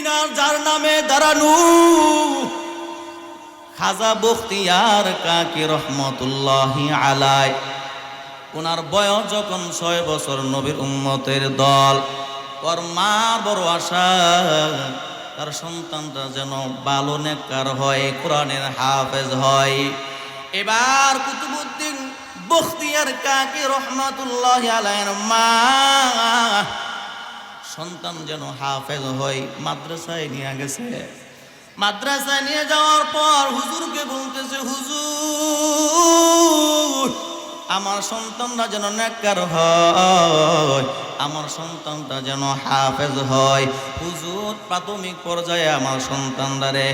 কুতুবুদ্দিন আর যার নামে দাঁড়ানো খাজা বখতিয়ার কাকি রহমতুল্লাহি আলাইহি, ওনার বয়স যখন 6 বছর, নবীর উম্মতের দল, ওর মা বড় আশা তার সন্তানটা যেন ভালো নেককার হয়, কোরআনের হাফেজ হয়। এবার কুতুবুদ্দিন বখতিয়ার কাকি রহমতুল্লাহি আলাইহির মা সন্তান যেন হাফেজ হয় মাদ্রাসায় নিয়ে গেছে। মাদ্রাসায় নিয়ে যাওয়ার পর হুজুরকে বলতেছে, হুজুর আমার সন্তানটা যেন নেককার হয়, আমার সন্তানটা যেন হাফেজ হয়। হুজুর প্রাথমিক পর্যায়ে আমার সন্তানদারে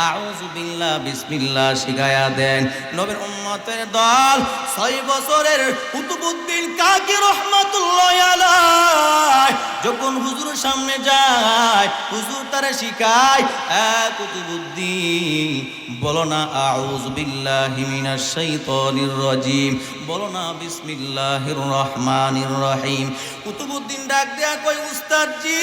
আউযু বিল্লাহ বিসমিল্লাহ শিখায়া দেন। নবীর উম্মতের দল 6 বছরের কুতুবুদ্দিন কাকি রহমাতুল্লাহি আলাইহি যখন হুজুরের সামনে যায়, হুজুর তারে শিখায়, কুতুবুদ্দিন বলো না আউযু বিল্লাহি মিনাশ শাইতানির রাজিম, বলো না বিসমিল্লাহির রহমানির রহিম। কুতুবুদ্দিন ডাক দেয়া কই, উস্তাদ জি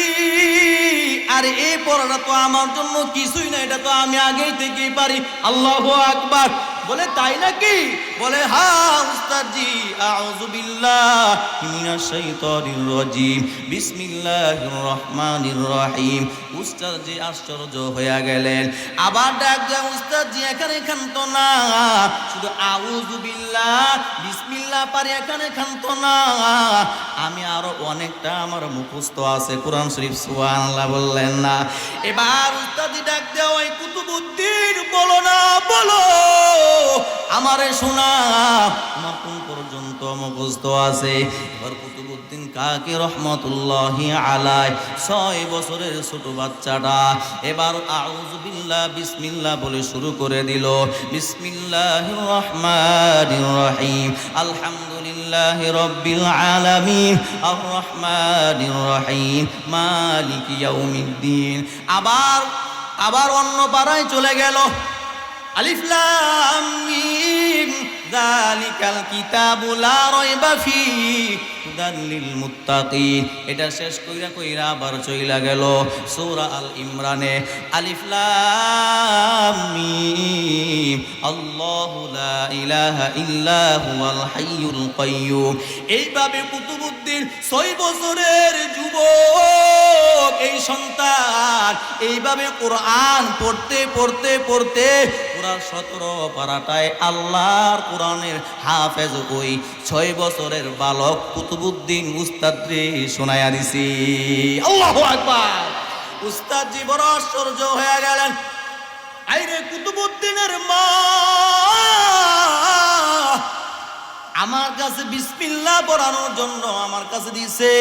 আরে এই পড়াটা তো আমার জন্য কিছুই না, এটা তো আমি আগেই থেকেই পারি। আল্লাহু আকবার। বলে তাই নাকি? বলে হ্যাঁ উস্তাদ জি, আউযু বিল্লাহি মিনাশ শাইতানির রাজিম বিসমিল্লাহির রহমানির রহিম। উস্তাদ জি আশ্চর্য হয়ে গেলেন। আবার ডাক দেয়া, উস্তাদ জি এখানে খানতো না, শুধু আউযু বিল্লাহ বিসমিল্লাহ পারি, এখানে খানতো না, আমি আরো অনেকটা আমার মুখস্থ আছে কোরআন শরীফ। সুবহানাল্লাহ বললেন না? এবার উস্তাদ জি ডাক দেয়া, ওই কুতুবুদ্দিন বলো না, বলো আমারে শোনা, আমার কোন পর্যন্ত মুখস্থ আছে? এবার কুতুবুদ্দিন কাকি রহমতুল্লাহি আলাইহি 6 বছরের ছোট বাচ্চাটা এবার আউযু বিল্লাহ বিসমিল্লাহ বলে শুরু করে দিল। বিসমিল্লাহির রহমানির রহিম, আলহামদুলিল্লাহি রাব্বিল আলামিন, আর রহমানির রহিম, মালিকি ইয়াউমিদ্দিন। আবার অন্য পাড়ায় চলে গেল। আলিফ লাম মিম যালিকাল কিতাবু লা রাইবা ফীহি হুদাল লিল মুত্তাকিন। এটা শেষ কইরা আবার চইলা গেল সূরা আল ইমরানে। আলিফ লাম মিম আল্লাহু লা ইলাহা ইল্লা হুয়াল হাইয়ুল কাইয়্যুম। এইভাবে কুতুবুদ্দিন 6 বছরের যুবক, এই সন্তান এইভাবে কোরআন পড়তে পড়তে পড়তে পুরা 17 পারাটায় আল্লাহর কোরআনের হাফেজ ওই 6 বছরের বালক কুতুবুদ্দিন উস্তাদরে শোনায়া দিছি। আল্লাহু আকবার। উস্তাদ জি বড় আশ্চর্য হয়ে গেলেন। আইরে কুতুবুদ্দিনের মা আমার কাছে বিসমিল্লাহ পড়ানোর জন্য আমার কাছে দিছে।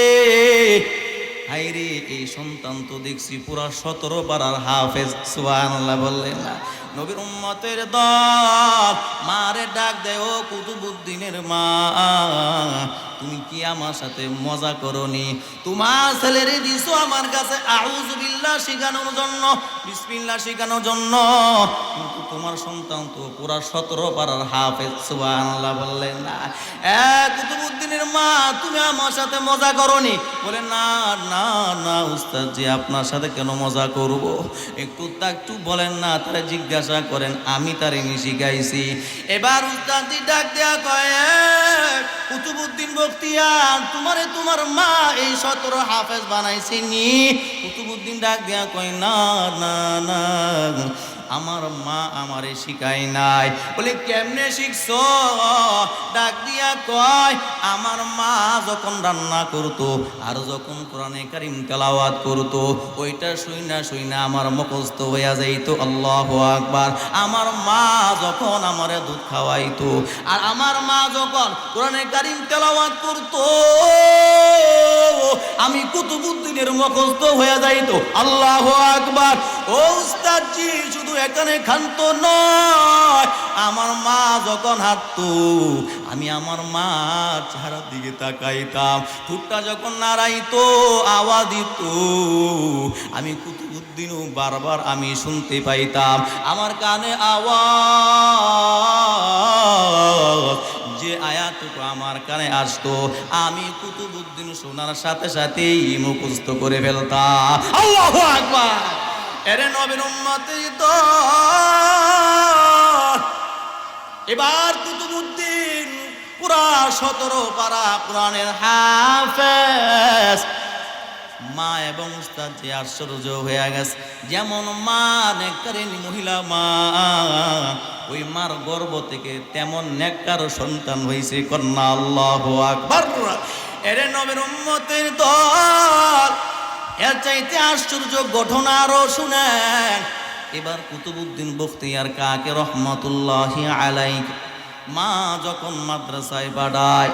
হাইরে এই সন্তান তো দেখছি পুরা 17 পারার হাফেজ। সুবহানাল্লাহ বললেন না? নবীর উম্মতের দল মারে ডাক দেয়, ও কুতুবুদ্দিনের মা তুমি কি আমার সাথে মজা করনি? তোমার ছেলেরে দিছো আমার কাছে আউযু বিল্লাহ শিখানোর জন্য, বিসমিল্লাহ শিখানোর জন্য, কিন্তু তোমার সন্তান তো পুরা 17 পারার হাফেজ। সুবহানাল্লাহ বললেন না? কুতুবুদ্দিনের মা তুমি আমার সাথে মজা করনি? বলে না না না উস্তাদ জি আপনার সাথে কেন মজা করব? একটু বলেন না, তারা জিজ্ঞাসা করেন, আমি তারে শিখাইছি। এবার উস্তাদ জি ডাক দেয়া কয়, কুতুবুদ্দিন বখতিয়ার তোমারে তোমার মা এই 17 হাফেজ বানাইছেনি? কুতুবুদ্দিন ডাক দেয়া কয়, না না না আমার মা আমারে শিখায় নাই। বলে কেমনে শিখছো? ডাক দিয়া কয়, আমার মা যখন রান্না করতো আর যখন কোরআনে কারীম তেলাওয়াত করতো ওইটা শুইনা আমার মুখস্থ হইয়া যাইতো। আল্লাহু আকবার। আমার মা যখন আমারে দুধ খাওয়াইতো আর আমার মা যখন কোরআনে কারীম তেলাওয়াত করতো আমি কুতুবুদ্দিনের মুখস্থ হইয়া যাইতো। আল্লাহু আকবার। ও উস্তাদ জি শুধু এখানে খানতো নয়, আমার মা যখন হাঁটতো আমি আমার মার চেহারার দিকে তাকাইতাম, ঠোঁটটা যখন নাড়াইতো আওয়াজ দিত আমি কুতুবুদ্দিনও বারবার আমি শুনতে পাইতাম। আমার কানে আওয়াজ যে আয়াতটুকু আমার কানে আসতো আমি কুতুবুদ্দিন শোনার সাথে সাথেই মুখস্থ করে ফেলতাম। আল্লাহু আকবার। এরে নবীর উম্মতের দল, এবার কুতুবউদ্দিন পুরা 17 পারা কোরআনের হাফেজ। মা এবং উস্তাদ যে আশ্চর্য হয়ে গেছে, যেমন মা নেককারিনী মহিলা মা, ওই মার গর্ভ থেকে তেমন নেককার সন্তান হয়েছে। কন্যা আল্লাহু আকবার। এরে নবীর উম্মতের দল, এর চাইতে আশ্চর্য ঘটনা আরো শুনেন। এবার কুতুবউদ্দিন বখতিয়ার কাকি রহমাতুল্লাহি আলাইহি মা যখন মাদ্রাসায় পাঠায়,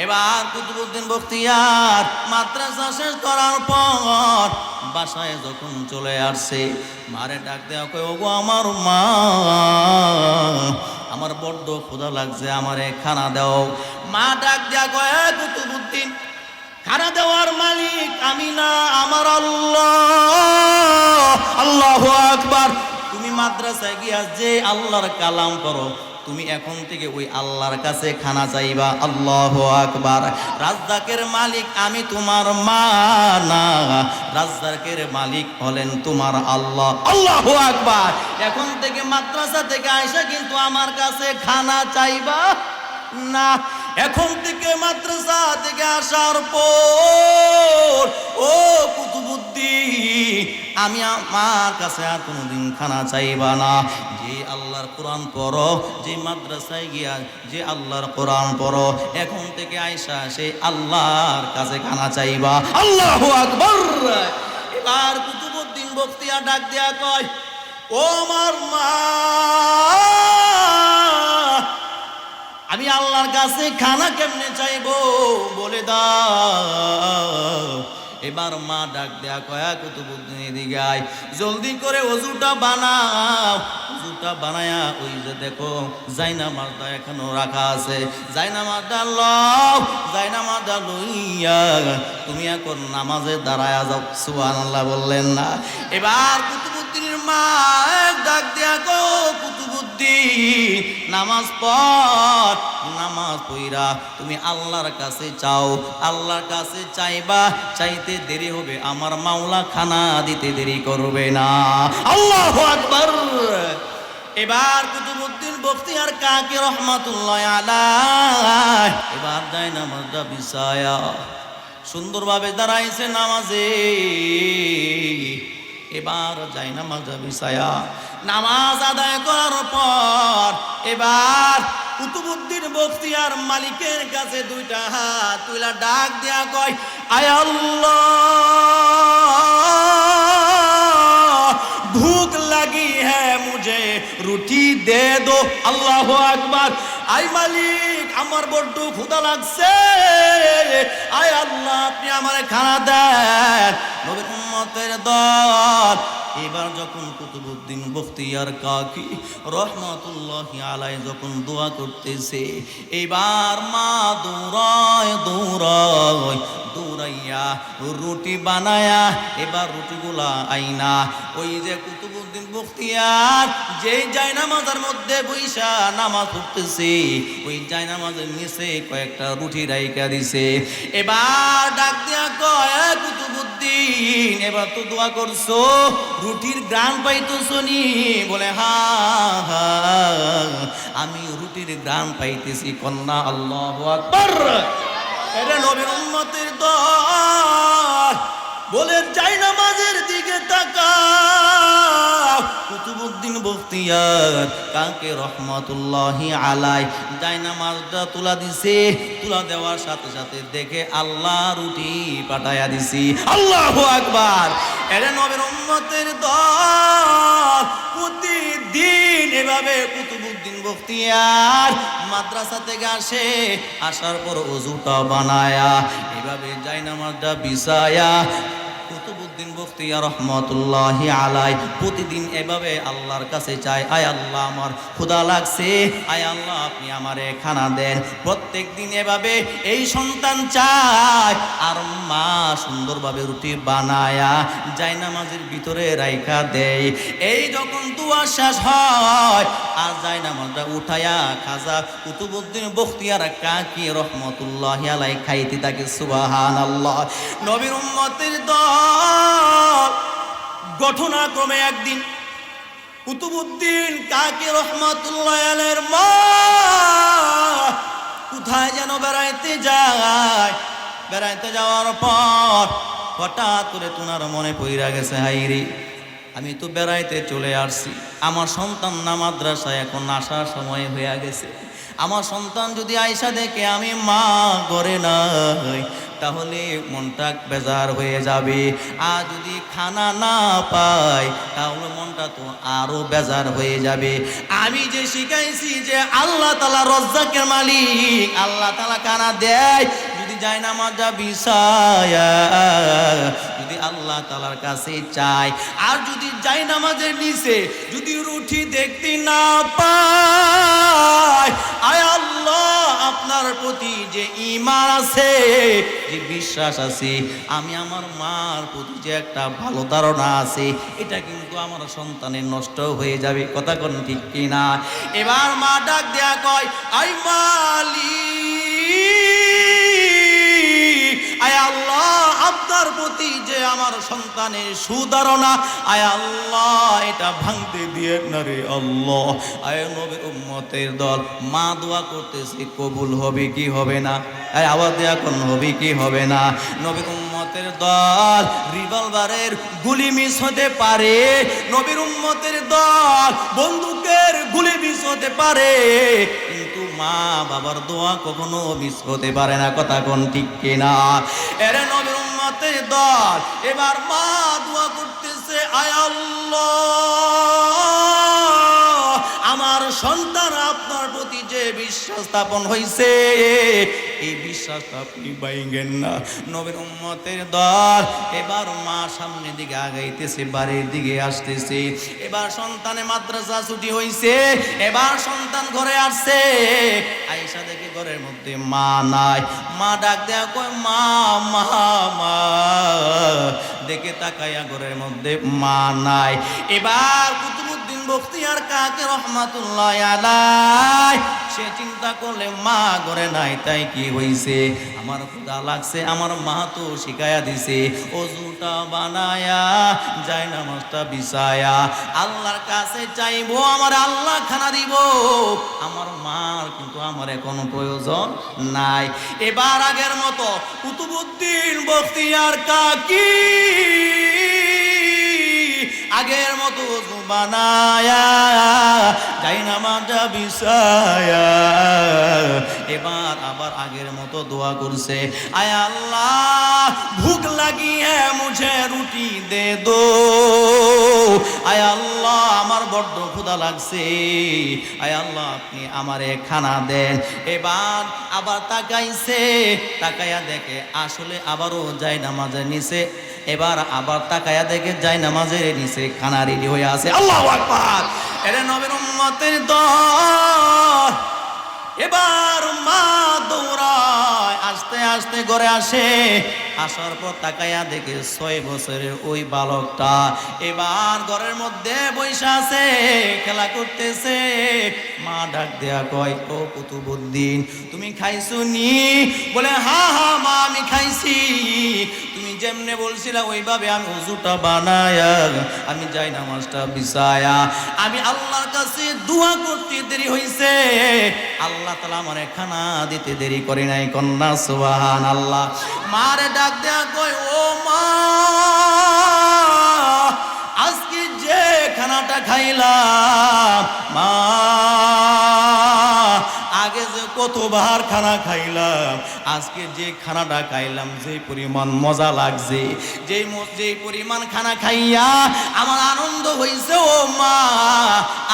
এবার কুতুবউদ্দিন বখতিয়ার মাদ্রাসা শেষ করার পর বাসায় যখন চলে আসছে, মারে ডাক দেওয়া কই, ওগো আমার মা, আমার বড্ড ক্ষুধা লাগছে, আমারে খানা দাও। মা ডাক দেওয়া কয়, কুতুবউদ্দিন, খানা দেওয়ার মালিক আমি না, আমার আল্লাহ। আল্লাহু আকবার। তুমি মাদ্রাসায় গিয়া যে আল্লাহর কালাম করো, তুমি এখন থেকে ওই আল্লাহর কাছে খানা চাইবা। আল্লাহু আকবার। রাজ্জাকের মালিক আমি তোমার মা না, রাজ্জাকের মালিক হলেন তোমার আল্লাহ। আল্লাহু আকবার। এখন থেকে মাদ্রাসা থেকে আইসা কিন্তু আমার কাছে খানা চাইবা না। এখন থেকে মাদ্রাসা থেকে আসার পর ও কুতুবউদ্দিন, আমি আমার কাছে আর কোনোদিন খানা চাইবা না। যে আল্লাহর কোরআন পড়ো, যে মাদ্রাসায় গিয়া যে আল্লাহর কোরআন পড়ো, এখন থেকে আইসা সেই আল্লাহর কাছে খানা চাইবা। আল্লাহু আকবার। এবার কুতুবউদ্দিন বখতিয়ার ডাক দিয়া কয়, ও আমার মা, আমি আল্লাহর কাছে খানা কেমনে চাইবো বলে দাও। এবার মা ডাক দেয়া কয়া, কুতুবউদ্দিন এদিকে আয়, জলদি করে ওযুটা বানাও। ওযুটা বানায়া ওই যে দেখো জায়নামাজটা এখনো রাখা আছে, জায়নামাজটা লও, জায়নামাজটা লইয়া তুমি এখন নামাজে দাঁড়ায়া যাও। সুবহানাল্লাহ বললেন না? এবার কুতুবউদ্দিনের মা ডাক দেয়া কো, কুতুবউদ্দিন নামাজ পড়, নামাজ পড়া তুমি আল্লাহর কাছে চাও, আল্লাহর কাছে চাইবা, চাইতে দেরি হবে, আমার মাওলা খানা দিতে দেরি করবে না। আল্লাহু আকবার। এবার কুতুবউদ্দিন বখতিয়ার কাকি রহমাতুল্লাহি আলাইহি এবার যায় নামাজটা বিছায়া সুন্দরভাবে দাঁড়াইছে নামাজে। এবার যাই নামাজ বিছায়া নামাজ আদায় করার পর এবার কুতুবউদ্দিন বখতিয়ার মালিকের কাছে দুইটা হাত তুইলা ডাক দেয়া কয়, আয় আল্লাহ, ভूख लगी है मुझे, রুটি দে দো। আল্লাহু আকবার। আয় মালিক, আমার বড্ড ক্ষুধা লাগছে, আয় আল্লাহ আপনি আমারে খানা দেন। নবীর উম্মতের দল এবার যখন কুতুবউদ্দিন বখতিয়ার কাকি রহমাতুল্লাহি আলাইহি যখন দোয়া করতেছে, এবার মা দৌড়ায় দৌড়ায় দৌড়াইয়া রুটি বানায়া এবার রুটিগুলা আইনা ওই যে কুতুবউদ্দিন বখতিয়ার যে জায়নামাজের মধ্যে বইসা নামাজ পড়তেছে, ওই জায়নামাজের নিচে কয়েকটা রুটি রাইখা দিছে। এবার ডাক দিয়া কয়, কুতুবউদ্দিন এবার তো দোয়া করছো, রুটির গ্রান পাইতেছো নি? বলে হ্যাঁ হ্যাঁ, আমি রুটির গ্রান পাইতেছি। কন্যা আল্লাহু আকবার। এটা নবীর উম্মতের দল বলে জায়নামাজের দিকে তাকাও। কুতুবউদ্দিন বখতিয়ার কাকি রহমাতুল্লাহি আলাইহি জায়নামাজটা তুলা দিছে, তুলা দেওয়ার সাথে সাথে দেখে আল্লাহ রুটি পাঠায়া দিছি। আল্লাহু আকবার। এটা নবীর উম্মতের দল প্রতিদিন এভাবে কুতুবউদ্দিন বখতিয়ার মাদ্রাসা থেকে আসে, আসার পর ওযুটা বানায়া এভাবে জায়নামাজটা বিছায়া কুতুবউদ্দিন বখতিয়ার রহমাতুল্লাহি আলাইহি প্রতিদিন এভাবে আল্লাহর কাছে চায়, আয় আল্লাহ আমার ক্ষুধা লাগছে, আয় আল্লাহ আপনি আমারে খানা দেন। প্রত্যেক দিন এভাবে এই সন্তান চায়, আর মা সুন্দরভাবে রুটি বানায়া জায়নামাজের ভিতরে রাইখা দেয়। এই যখন দোয়া শেষ হয় আর জায়নামাজটা উঠায়া খাজা কুতুবউদ্দিন বখতিয়ার কাকি রহমাতুল্লাহি আলাইহি খাইতে থাকে। সুবহানাল্লাহ। নবীর উম্মতের দল ঘটনাক্রমে একদিন কুতুবউদ্দিন কাকি রহমাতুল্লাহ আলাইহির মা কোথায় যেন বেড়াইতে যায়। বেড়াইতে যাওয়ার পর হঠাৎ করে তোনার মনে পইরা গেছে, হাইরে আমি তো বেড়াইতে চলে আসছি, আমার সন্তান না মাদ্রাসায় এখন আসার সময় হয়ে গেছে। আমার সন্তান যদি আয়সা দেখে আমি মা ঘরে নাই, তাহলে মনটা বেজার হয়ে যাবে। আর যদি খানা না পাই, তাহলে মনটা তো আরো বেজার হয়ে যাবে। আমি যে শিখাইছি যে আল্লাহ তাআলা রজ্জাকের মালিক, আল্লাহ তাআলা খানা দেয়, যদি যায় না মাজা বিছায়া, যদি আল্লাহ তাআলার কাছে চাই, আর যদি যাই নামাজের নিচে যদি রুটি দেখতে না পাই, আয় আল্লাহ আপনার প্রতি যে ঈমান আছে, যে বিশ্বাস আছে, আমি আমার মার প্রতি যে একটা ভালো ধারণা আছে, এটা কিন্তু আমার সন্তানের নষ্ট হয়ে যাবে। কথা কোন ঠিক কিনা? এবার মা ডাক দেয়া কয়, আই মালিক, আয় আল্লাহ আপনার প্রতি যে আমার সন্তানের সুধারণা, আয় আল্লাহ এটা ভাঙতে দিয়ে না রে আল্লাহ। আয় নবীর উম্মতের দল, মা দোয়া করতেছে, কবুল হবে কি হবে না? আয় আওয়াজ দেয়া কোন হবে কি হবে না? নবীর উম্মতের দল, রিভলভারের গুলি মিস হতে পারে, নবীর উম্মতের দল, বন্দুকের গুলি মিস হতে পারে, কিন্তু মা বাবার দোয়া কখনো মিস হতে পারে না। কথা কোন ঠিক কিনা? এরে নবীর উম্মতের দল, এবার মা দোয়া করতেছে, আয় আল্লাহ আমার সন্তান আপনার প্রতি যে বিশ্বাস স্থাপন হয়েছে, এই বিশ্বাসটা আপনি ভাঙেন না। নবীর উম্মতের দল, এবার মা সামনের দিকে আগাইতেছে, বাড়ির দিকে আসতেছে। এবার সন্তানে মাদ্রাসা ছুটি হয়েছে, এবার সন্তান ঘরে আসছে, আয়েশা দেখে ঘরের মধ্যে মা নাই। মা ডাক দেয়া কয়, মা মা মা, দেখে তাকাইয়া ঘরের মধ্যে মা নাই। এবার কুতুবউদ্দিন বখতিয়ার কাকি রহমাতুল্লাহ আলাইহি সে চিন্তা করলে, মা ঘরে নাই, তাই কি হইছে? আমার ক্ষুধা লাগছে, আমার মা তো শিখাইয়া দিছে, ওযুটা বানায়া যায় নামাজটা বিছায়া আল্লাহর কাছে চাইবো, আমার আল্লাহ খানা দিব। আমার মার কিন্তু আমার এখন প্রয়োজন নাই। এবার আগের মতো কুতুবউদ্দিন বখতিয়ার কাকি আগের মতো ওযু বানায়া যাই নামাজটা বিছায়া এবার আবার আগের মতো দোয়া করছে, আয় আল্লাহ ভুক লাগিয়ে মুঝে রুটি দে দো, আয় আল্লাহ আমার বড্ড ক্ষুধা লাগছে, আয় আল্লাহ আপনি আমারে খানা দেন। এবার আবার তাকাইছে, তাকাইয়া দেখে আসলে আবারও যায় নামাজের নিচে, এবার আবার তাকায়া দেখে যায় নামাজের নিচে খানা রেডি হয়ে আছে। আল্লাহু আকবার! এরে নবীর উম্মতের দল, এবার মা দৌড়ায় আস্তে আস্তে ঘরে আসে। আসার পর তাকায়া দেখে 6 বছরের ওই বালকটা এবার ঘরের মধ্যে বসে আছে, খেলা করতেছে। মা ডাক দেয়া কয়, ও কুতুবউদ্দিন তুমি খাইছো নি? বলে, হ্যাঁ হ্যাঁ মা আমি খাইছি, তুমি যেমনে বলছিলা ওইভাবে আমি ওযুটা বানায়া আমি যাই নামাজটা বিছায়া আমি আল্লাহর কাছে দোয়া করতে দেরি হইছে, আল্লাহ তাআলা আমারে খানা দিতে দেরি করে নাই। কন্যা সুবহানাল্লাহ। মারে ডাক দেয়া কয়, ও মা আজকে যে খানাটা খাইলাম, মা আগে যে কতবার খানা খাইলাম, আজকে যে খানাটা খাইলাম যে পরিমাণ মজা লাগছে, যে পরিমাণ খানা খাইয়া আমার আনন্দ হইছে, ও মা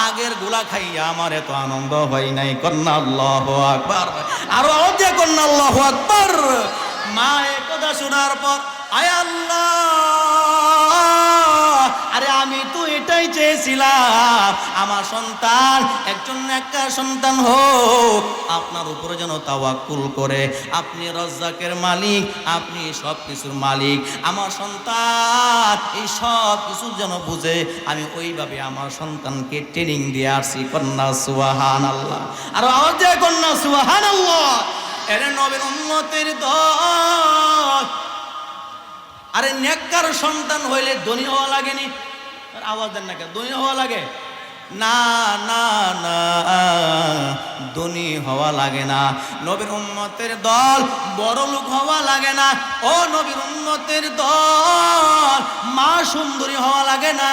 আগের গুলা খাইয়া আমার এত আনন্দ হয় নাই। কন্যা আল্লাহু আকবার! আরো আওয়াজে কন্যা আল্লাহু আকবার! মা এই কথা শোনার পর, আয় আল্লাহ, আরে আমি তো এটাই চেয়েছিলাম, আমার সন্তান একজন নেককার সন্তান হোক, আপনার উপরে যেন তাওয়াক্কুল করে, আপনি রাজ্জাকের মালিক, আপনি সব কিছুর মালিক, আমার সন্তান এই সব কিছু যেন বুঝে, আমি ওইভাবে আমার সন্তানকে ট্রেনিং দিয়ে আসছি। কন্যা সুবহানাল্লাহ! আর আওয়াজ দিয়ে কন্যা সুবহানাল্লাহ! এর নবীর উম্মতের দল, আরে নেককার সন্তান হইলে ধনী হওয়া লাগেনি। আর আওয়াজ দেন না কেন? ধনী হওয়া লাগে না, না, না, ধনী হওয়া লাগে না। নবীর উম্মতের দল বড় লোক হওয়া লাগে না। ও নবীর উম্মতের দল মা সুন্দরী হওয়া লাগে না।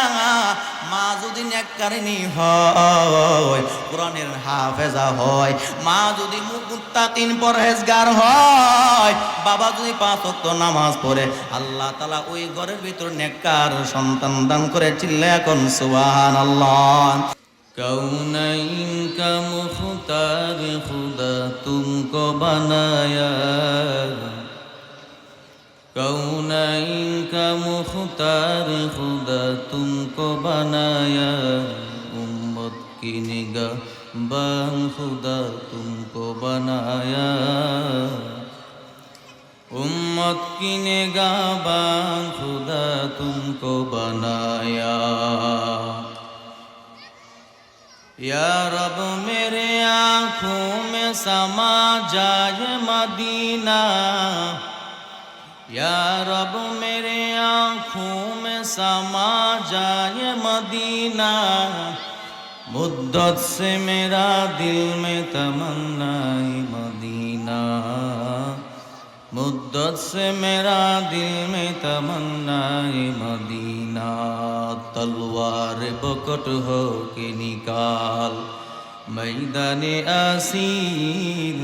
মা যদি নেককারিনী হয়, কোরআনের হাফেজা হয়, মা যদি মুত্তাকিন পরহেজগার হয়, বাবা যদি 5 ওয়াক্ত নামাজ পড়ে, আল্লাহ তাআলা ওই ঘরের ভিতর নেককার সন্তান দান করে। চিল্লায়া এখন সুবহানাল্লাহ। कौनैन का मुख्तार खुदा तुमको बनाया, कौनैन का मुख्तार खुदा तुमको बनाया, उम्मत की निगाहबान खुदा तुमको बनाया, उम्मत की निगाहबान खुदा तुमको बनाया। या रब मेरे आँखों में समा जाए मदीना, या रब मेरे आँखों में समा जाए मदीना, मुद्दत से मेरा दिल में तमन्नाए मदीना, मुद्दत से मेरा दिल में तमन्नाए मदीना। तलवार बकट हो के निकाल मैदाने आसीर,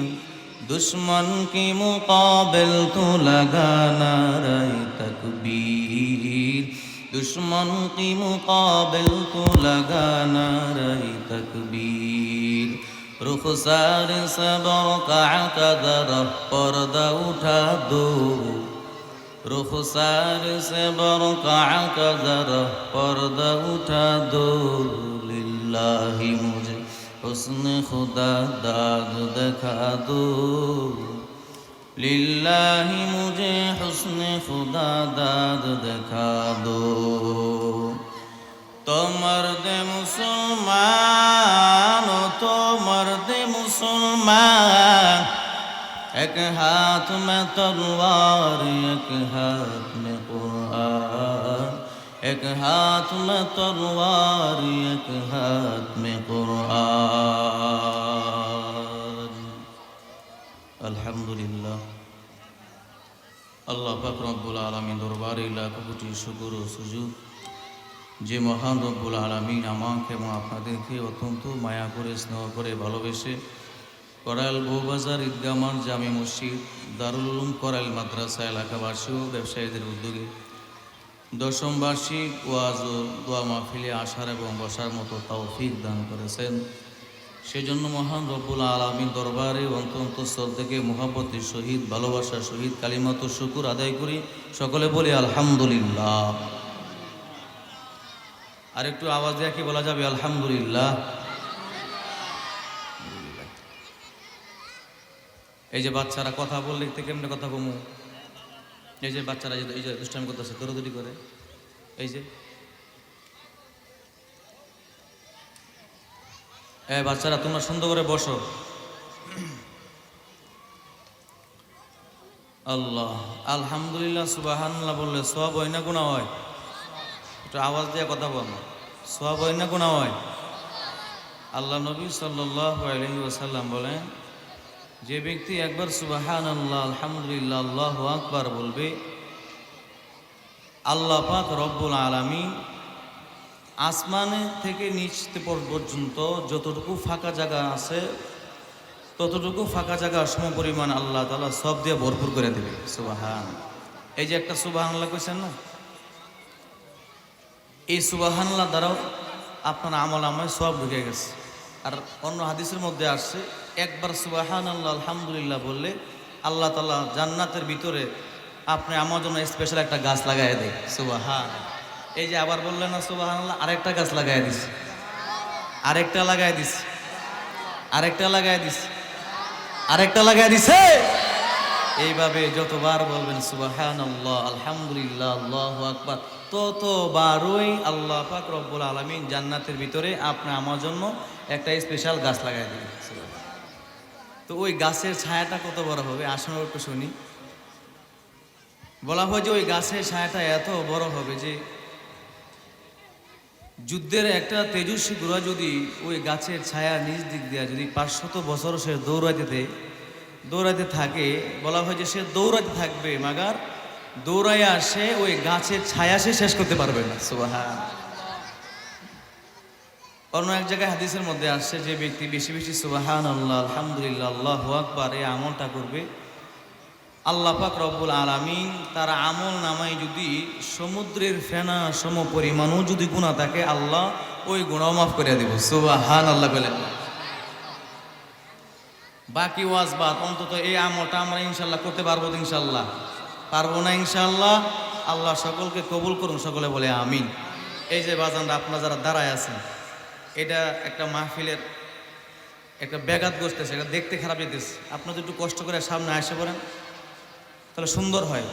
दुश्मन के मुकाबिल तो लगाना नारे तकबीर, दुश्मन के मुकाबिल तो लगाना नारे तकबीर। रुखसार सबर का कदर पर्दा उठा दो, रुखसार से बरका कदर पर्दा उठा दो, लिल्लाही मुझे हुस्न खुदा दाद दिखा दो, लिल्लाही मुझे हुस्न खुदा दाद दिखा दो। तो मर्द मुसलमान, तो मर्द मुसलमान, एक हाथ में तलवार एक हाथ में कुरान, एक हाथ में तलवार एक हाथ में कुरान। अल्हम्दुलिल्लाह। আল্লাহ পাক রব্বুল আলামিন দরবারে লাখ কোটি শুকর ও সুজুদ, যে মহান রব্বুল আলামিন আমাকে এবং আপনাদেরকে অত্যন্ত মায়া করে স্নেহ করে ভালোবেসে করাইল বউবাজার ঈদগাহ মাঠ জামে মসজিদ দারুল উলুম করাইল মাদ্রাসা এলাকাবাসী ও ব্যবসায়ীদের উদ্যোগে 10ম বার্ষিক ওয়াজ ও দোয়া মাহফিলে আসার এবং বসার মতো তৌফিক দান করেছেন। সেজন্য মহান রব্বুল আলামিন দরবারে অন্তঃস্থল থেকে মুহাব্বতের সহিত ভালোবাসার সহিত কালিমাত শুকর আদায় করি। সকলে বলি আলহামদুলিল্লাহ। আর একটু আওয়াজ দিয়ে কি বলা যাবে? আলহামদুলিল্লাহ। এই যে বাচ্চারা কথা বললে কেমনে কথা কমু, এই যে বাচ্চারা এই যে দুষ্টামি করতেছে, দৌড়দৌড়ি করে, এই যে বাচ্চারা তোমরা সুন্দর করে বসো। আল্লাহ আলহামদুলিল্লাহ সুবহানাল্লাহ বললে সওয়াব হয় না গুনাহ হয়? একটু আওয়াজ দিয়ে কথা বল, সওয়াব হয় না গুনাহ হয়? আল্লাহ নবী সাল্লাল্লাহু আলাইহি ওয়াসাল্লাম বলেন, যে ব্যক্তি একবার সুবহানাল্লাহ আলহামদুলিল্লাহ আল্লাহু আকবার বলবে, আল্লাহ পাক রব্বুল আলামিন আসমানে থেকে নিচ পর্যন্ত যতটুকু ফাঁকা জায়গা আছে ততটুকু ফাঁকা জায়গা সমপরিমাণ আল্লাহ তাআলা সব দিয়ে ভরপুর করে দেবে। সুবহান। এই যে একটা সুবহানাল্লাহ কইছেন না, এই সুবহানাল্লাহ দ্বারাও আপনার আমল আমায় সব ঢুকে গেছে। আর অন্য হাদিসের মধ্যে আসছে, একবার সুবহানাল্লাহ আলহামদুলিল্লাহ বললে আল্লাহ তাআলা জান্নাতের ভিতরে আপনি আমার জন্য স্পেশাল একটা গাছ লাগাই দেয়। সুবহান। এই যে আবার বললেন না সুবহানাল্লাহ, আরেকটা গাছ লাগাই দিছে, আরেকটা লাগাই দিছে, আরেকটা লাগাই দিছে, আরেকটা লাগাই দিছে। এইভাবে যতবার বলবেন সুবহানাল্লাহ আলহামদুলিল্লাহ আল্লাহু আকবার, ততবারই আল্লাহ পাক রব্বুল আলামিন জান্নাতের ভিতরে আপনি আমার জন্য একটা স্পেশাল গাছ লাগাই দিবেন। তো ওই গাছের ছায়াটা কত বড় হবে আসুন একটু শুনি। বলা হয় যে ওই গাছের ছায়াটা এত বড় হবে যে যুদ্ধের একটা তেজস্বী ঘোড়া যদি ওই গাছের ছায়া নিজ দিক দিয়ে যদি 500 বছর সে দৌড়াইতে থাকে, বলা হয় যে সে দৌড়াতে থাকবে, মাগার দৌড়াইয়া সে ওই গাছের ছায়া সে শেষ করতে পারবে না। সুবহান। অন্য এক জায়গায় হাদিসের মধ্যে আসছে যে ব্যক্তি বেশি বেশি সুবহানাল্লাহ, আলহামদুলিল্লাহ, আল্লাহু আকবার এই আমলটা করবে, আল্লাহ পাক রব্বুল আলামিন তার আমল নামায় যদি সমুদ্রের ফেনা সম পরিমাণও যদি গুনাহ থাকে, আল্লাহ ওই গুনাহ মাফ করে দিব। সুবহানাল্লাহ বলেন। বাকি ওয়াজ বাদ, অন্তত এই আমলটা আমরা ইনশাল্লাহ করতে পারবো তো? ইনশাল্লাহ পারবো না? ইনশাল্লাহ। আল্লাহ সকলকে কবুল করুন, সকলে বলে আমিন। এই যে বাজানরা আপনারা যারা দাঁড়ায় আছেন, এটা একটা মাহফিলের একটা ব্যাঘাত বসতেছে, এটা দেখতে খারাপ যেতেছে। আপনারা একটু কষ্ট করে সামনে আসে পড়েন, তাহলে সুন্দর হয়।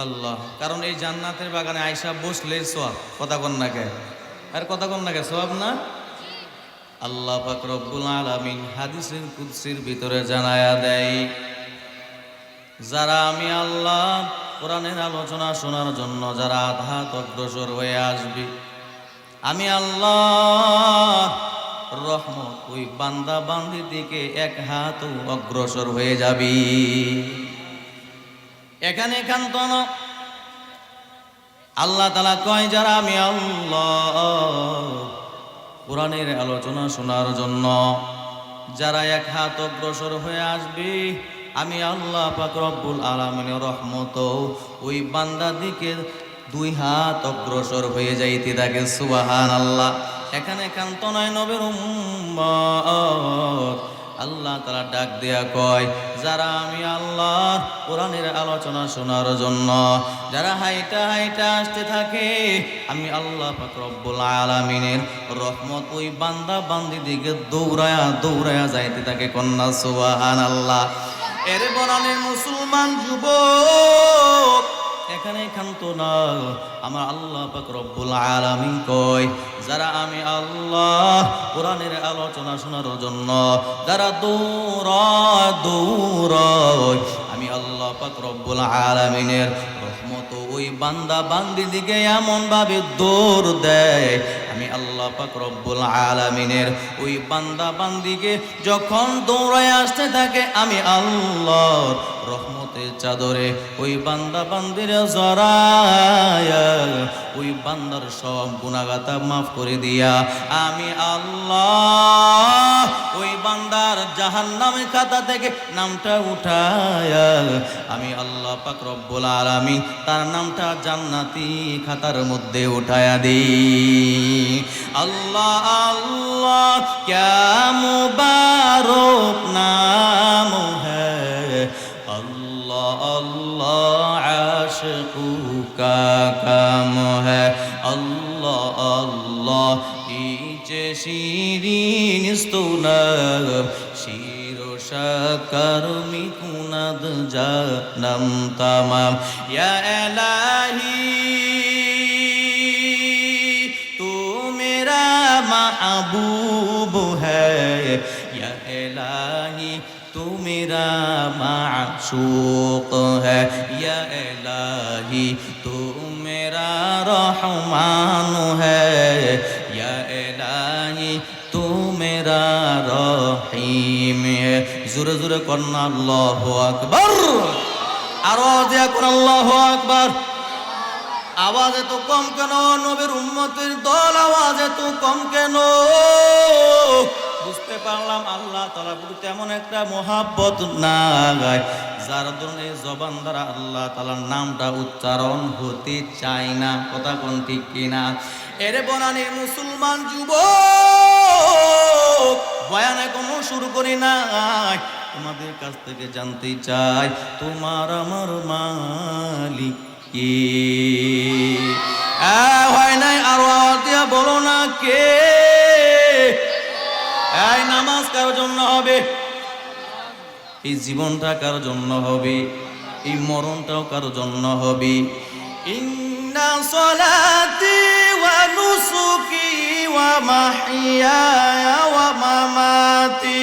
আল্লাহ, কারণ এই জান্নাতের বাগানে আয়সা বসলে সওয়াব। কথা কন না কে? আর কথা কন না কে? সওয়াব না? আল্লাহ পাক রব্বুল আলামিন হাদিসের কুদসির ভিতরে জানায়া দেয়, যারা আমি আল্লাহ কোরআনের আলোচনা শোনার জন্য যারা আধাত অগ্রসর হয়ে আসবে, আমি আল্লাহ রহমত ওই বান্দা বান্দির দিকে এক হাত অগ্রসর হয়ে যাবি। এখানে একান্ত না, আল্লাহ তাআলা কয় যারা আমি আল্লাহ কোরআনের আলোচনা শোনার জন্য যারা এক হাত অগ্রসর হয়ে আসবে, আমি আল্লাহ পাক রব্বুল আলামিনের রহমত ওই বান্দার দিকে 2 হাত অগ্রসর হয়ে যাইতে থাকে। সুবহানাল্লাহ। এখানে কান্ত নয় নবীর উম্মত, আল্লাহ তাআলা ডাক দেয়া কয় যারা আমি আল্লাহর কোরআনের আলোচনা শোনার জন্য যারা হাইটা হাইটা আসতে থাকে, আমি আল্লাহ পাক রব্বুল আলামিনের রহমত ওই বান্দা বান্দি দিকে দৌড়ায়া দৌড়ায়া যাইতে থাকে। কন্যা সুবহানাল্লাহ। এর বনানের মুসলমান যুবক, এখানে ক্ষান্ত না, আমার আল্লাহ পাক রব্বুল আলামিন কয় যারা আমি আল্লাহ কোরআনের আলোচনা শোনার জন্য যারা দৌড়ায়, আমি আল্লাহ পাক রব্বুল আলামিনের রহমত ওই বান্দা বান্দি দিকে এমন ভাবে দৌড় দেয়, আমি আল্লাহ পাক রব্বুল আলামিনের ওই বান্দা বান্দিকে যখন দৌড়ায় আসতে থাকে, আমি আল্লাহর রহমতের চাদরে ওই বান্দা বান্দির জড়ায়া ওই বান্দার সব গুনাহগাতা মাফ করে দিয়া আমি আল্লাহ ওই বান্দার জাহান্নামের খাতা থেকে নামটা উঠায়া আমি আল্লাহ পাক রব্বুল আলামিন তার নামটা জান্নাতি খাতার মধ্যে উঠায়া দিই। আল্লাহ আল্লাহ ক্যা মুবারক নাম হ্যায়, अल्लाह अल्लाह आशिकू का काम है, अल्लाह अल्लाह ईचे शीरीन स्तुनर शीरो शकर मिकुनद जानम तमाम। या इलाही तू मेरा महबूब है, या इलाही तू मेरा माशूक है, या इलाही तू मेरा रहमान है, या इलाही तू मेरा रहीम है। जोरे जोरे करना अल्लाहु আকবার। আওয়াজ দিয়া কোন আল্লাহু আকবার। আওয়াজ এত কম কেন নবীর উম্মতের দল? আওয়াজ এত কম কেন? বুঝতে পারলাম আল্লাহ তাআলা প্রতি তেমন একটা মহাব্বত নাই, যার ধরনের জবান দ্বারা আল্লাহ তাআলার নামটা উচ্চারণ হতে চায় না। কথা কোন ঠিক কিনা? এর বনানী মুসলমান যুবক, বয়ান এখনো শুরু করি নাই, তোমাদের কাছ থেকে জানতে চাই তোমার আমার মালিক কে? হয় নাই আরো আওয়াজ দিয়া বলো না কে? এই নামাজ কার জন্য হবে? এই জীবনটা কার জন্য হবে? এই মরণটাও কার জন্য হবে? ইন্না সলাতি ওয়া নুসুকি ওয়া মাহইয়ায়া ওয়া মামাতি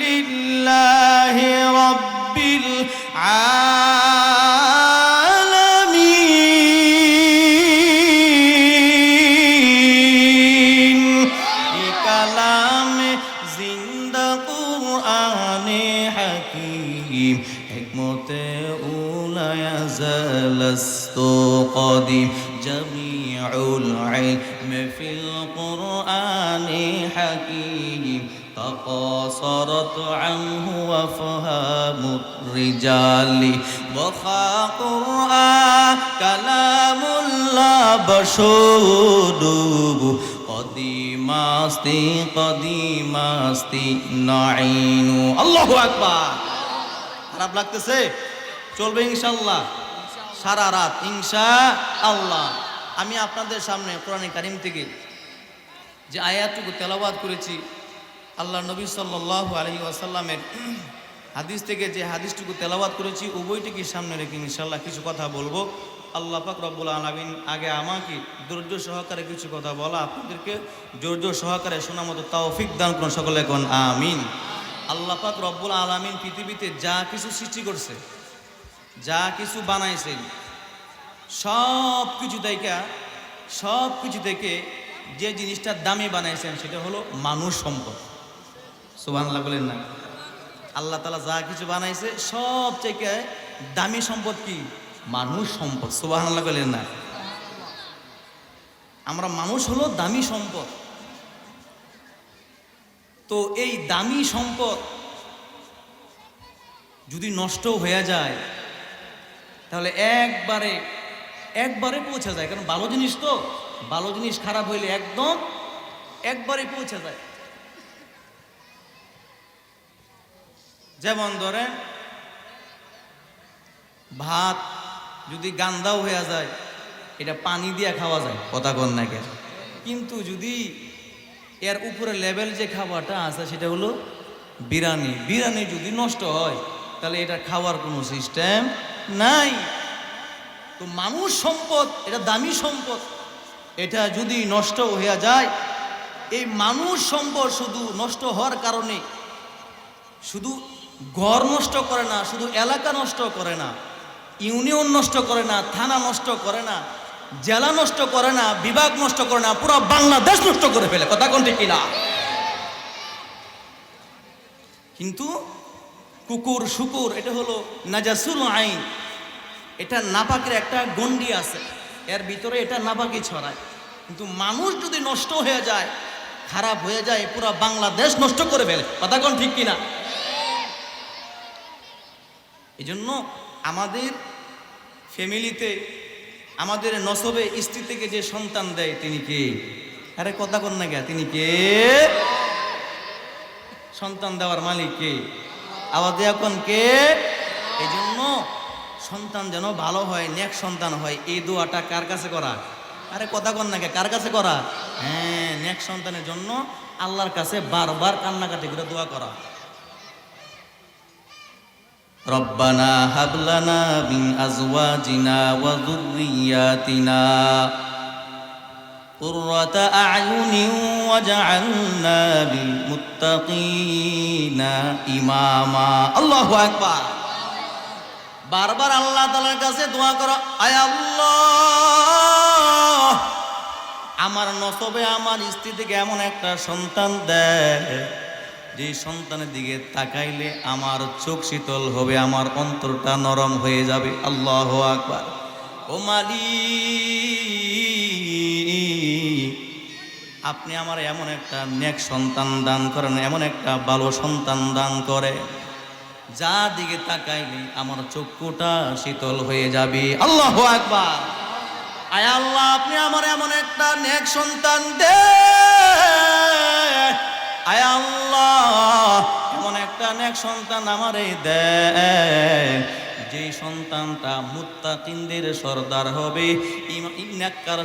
লিল্লাহি রাব্বিল আলামিন। হাকিম হিকমতে উলায়া জালাস্তু কদিম জামিউল ইলমি ফিল কুরআনি হাকিম تقاصرت عنه وفهام الرجال وخا قرآن كلام الله بشود قديم استی نعين الله আকবার খারাপ লাগতেছে চলবে ইনশাআল্লাহ সারা রাত ইনশাআল্লাহ আমি আপনাদের সামনে কোরআন কারীম থেকে যে আয়াতটুকু তেলাওয়াত করেছি আল্লাহ নবী সাল্লাল্লাহু আলাইহি ওয়াসাল্লামের হাদিস থেকে যে হাদিসটুকু তেলাওয়াত করেছি উভয়টিকে সামনে রেখে ইনশাআল্লাহ কিছু কথা বলবো। আল্লাহ পাক রব্বুল আলামিন আগে আমাকে ধৈর্য সহকারে কিছু কথা বলা, আপনাদেরকে ধৈর্য সহকারে শোনার মতো তৌফিক দান করুন, সকলে কোন আমিন। আল্লাহ পাক রব্বুল আলামিন পৃথিবীতে যা কিছু সৃষ্টি করছে, যা কিছু বানাইছেন, সব কিছু থেকে যে জিনিসটা দামি বানাইছেন সেটা হলো মানুষ সম্পদ। সুবহানাল্লাহ বলেন না? আল্লাহ তাআলা যা কিছু বানাইছে সব থেকে দামি সম্পদ কি? মানুষ সম্পদ। সুবহানাল্লাহ বলেন না? আমরা মানুষ হলো দামি সম্পদ। তো এই দামি সম্পদ যদি নষ্ট হয়ে যায় তাহলে একবারে পৌঁছে যায়, কারণ ভালো জিনিস তো, ভালো জিনিস খারাপ হইলে একবারে পৌঁছে যায়। যেমন ধরেন ভাত যদি গান্দাও হয়ে যায় এটা পানি দিয়ে খাওয়া যায়, কথা কন না কেন? কিন্তু যদি এর উপরে লেভেল যে খাবারটা আছে সেটা হলো বিরিয়ানি যদি নষ্ট হয় তাহলে এটা খাওয়ার কোনো সিস্টেম নাই। তো মানুষ সম্পদ এটা দামি সম্পদ, এটা যদি নষ্ট হয়ে যায়, এই মানুষ সম্পদ শুধু নষ্ট হওয়ার কারণে শুধু ঘর নষ্ট করে না, শুধু এলাকা নষ্ট করে না, ইউনিয়ন নষ্ট করে না, থানা নষ্ট করে না, জেলা নষ্ট করে না, বিভাগ নষ্ট করে না, পুরো বাংলাদেশ নষ্ট করে ফেলে, কথা কোন ঠিক কিনা? কিন্তু কুকুর শুকুর এটা হলো নাজাসুল আইন, এটা নাপাকের একটা গণ্ডি আছে, এর ভিতরে এটা নাপাকি ছড়ায়। কিন্তু মানুষ যদি নষ্ট হয়ে যায়, খারাপ হয়ে যায়, পুরো বাংলাদেশ নষ্ট করে ফেলে, কথা কোন ঠিক কিনা? এই জন্য আমাদের ফ্যামিলিতে, আমাদের নসবে স্ত্রী থেকে যে সন্তান দেয় তিনি কে? আরে কথা কোন না কে? তিনি কে? সন্তান দেওয়ার মালিক কে? আওয়াজ দেয়া কোন কে? এই জন্য সন্তান যেন ভালো হয়, নেক সন্তান হয়, এই দোয়াটা কার কাছে করা? আরে কথা কোন না কে? কার কাছে করা? হ্যাঁ, নেক সন্তানের জন্য আল্লাহর কাছে বারবার কান্নাকাটি করে দোয়া করা। রব্বানা হাবলানা মিন আজওয়াজিনা ওয়া যুররিয়াতিনা কুররাতা আ'য়ুনিন ওয়াজআলনা লিল মুত্তাকিনা ইমামা। আল্লাহু আকবার। বারবার আল্লাহ তাআলার কাছে দোয়া করো, আয় আল্লাহ আমার নসবে আমার স্ত্রী থেকে এমন একটা সন্তান দেয় যে সন্তানের দিকে তাকাইলে আমার চোখ শীতল হবে, আমার অন্তরটা নরম হয়ে যাবে। আল্লাহু আকবার। ও মালিক, আপনি আমার এমন একটা নেক সন্তান দান করেন, এমন একটা ভালো সন্তান দান করে যা দিকে তাকাইলে আমার চক্ষুটা শীতল হয়ে যাবে। আল্লাহু আকবার। আয় আল্লাহ আপনি আমার এমন একটা নেক সন্তান দেন, আয় আল্লাহ এমন একটা নেক সন্তান আমারে দেন যে সন্তানটা মুত্তাকিনদের সর্দার হবে। নেককার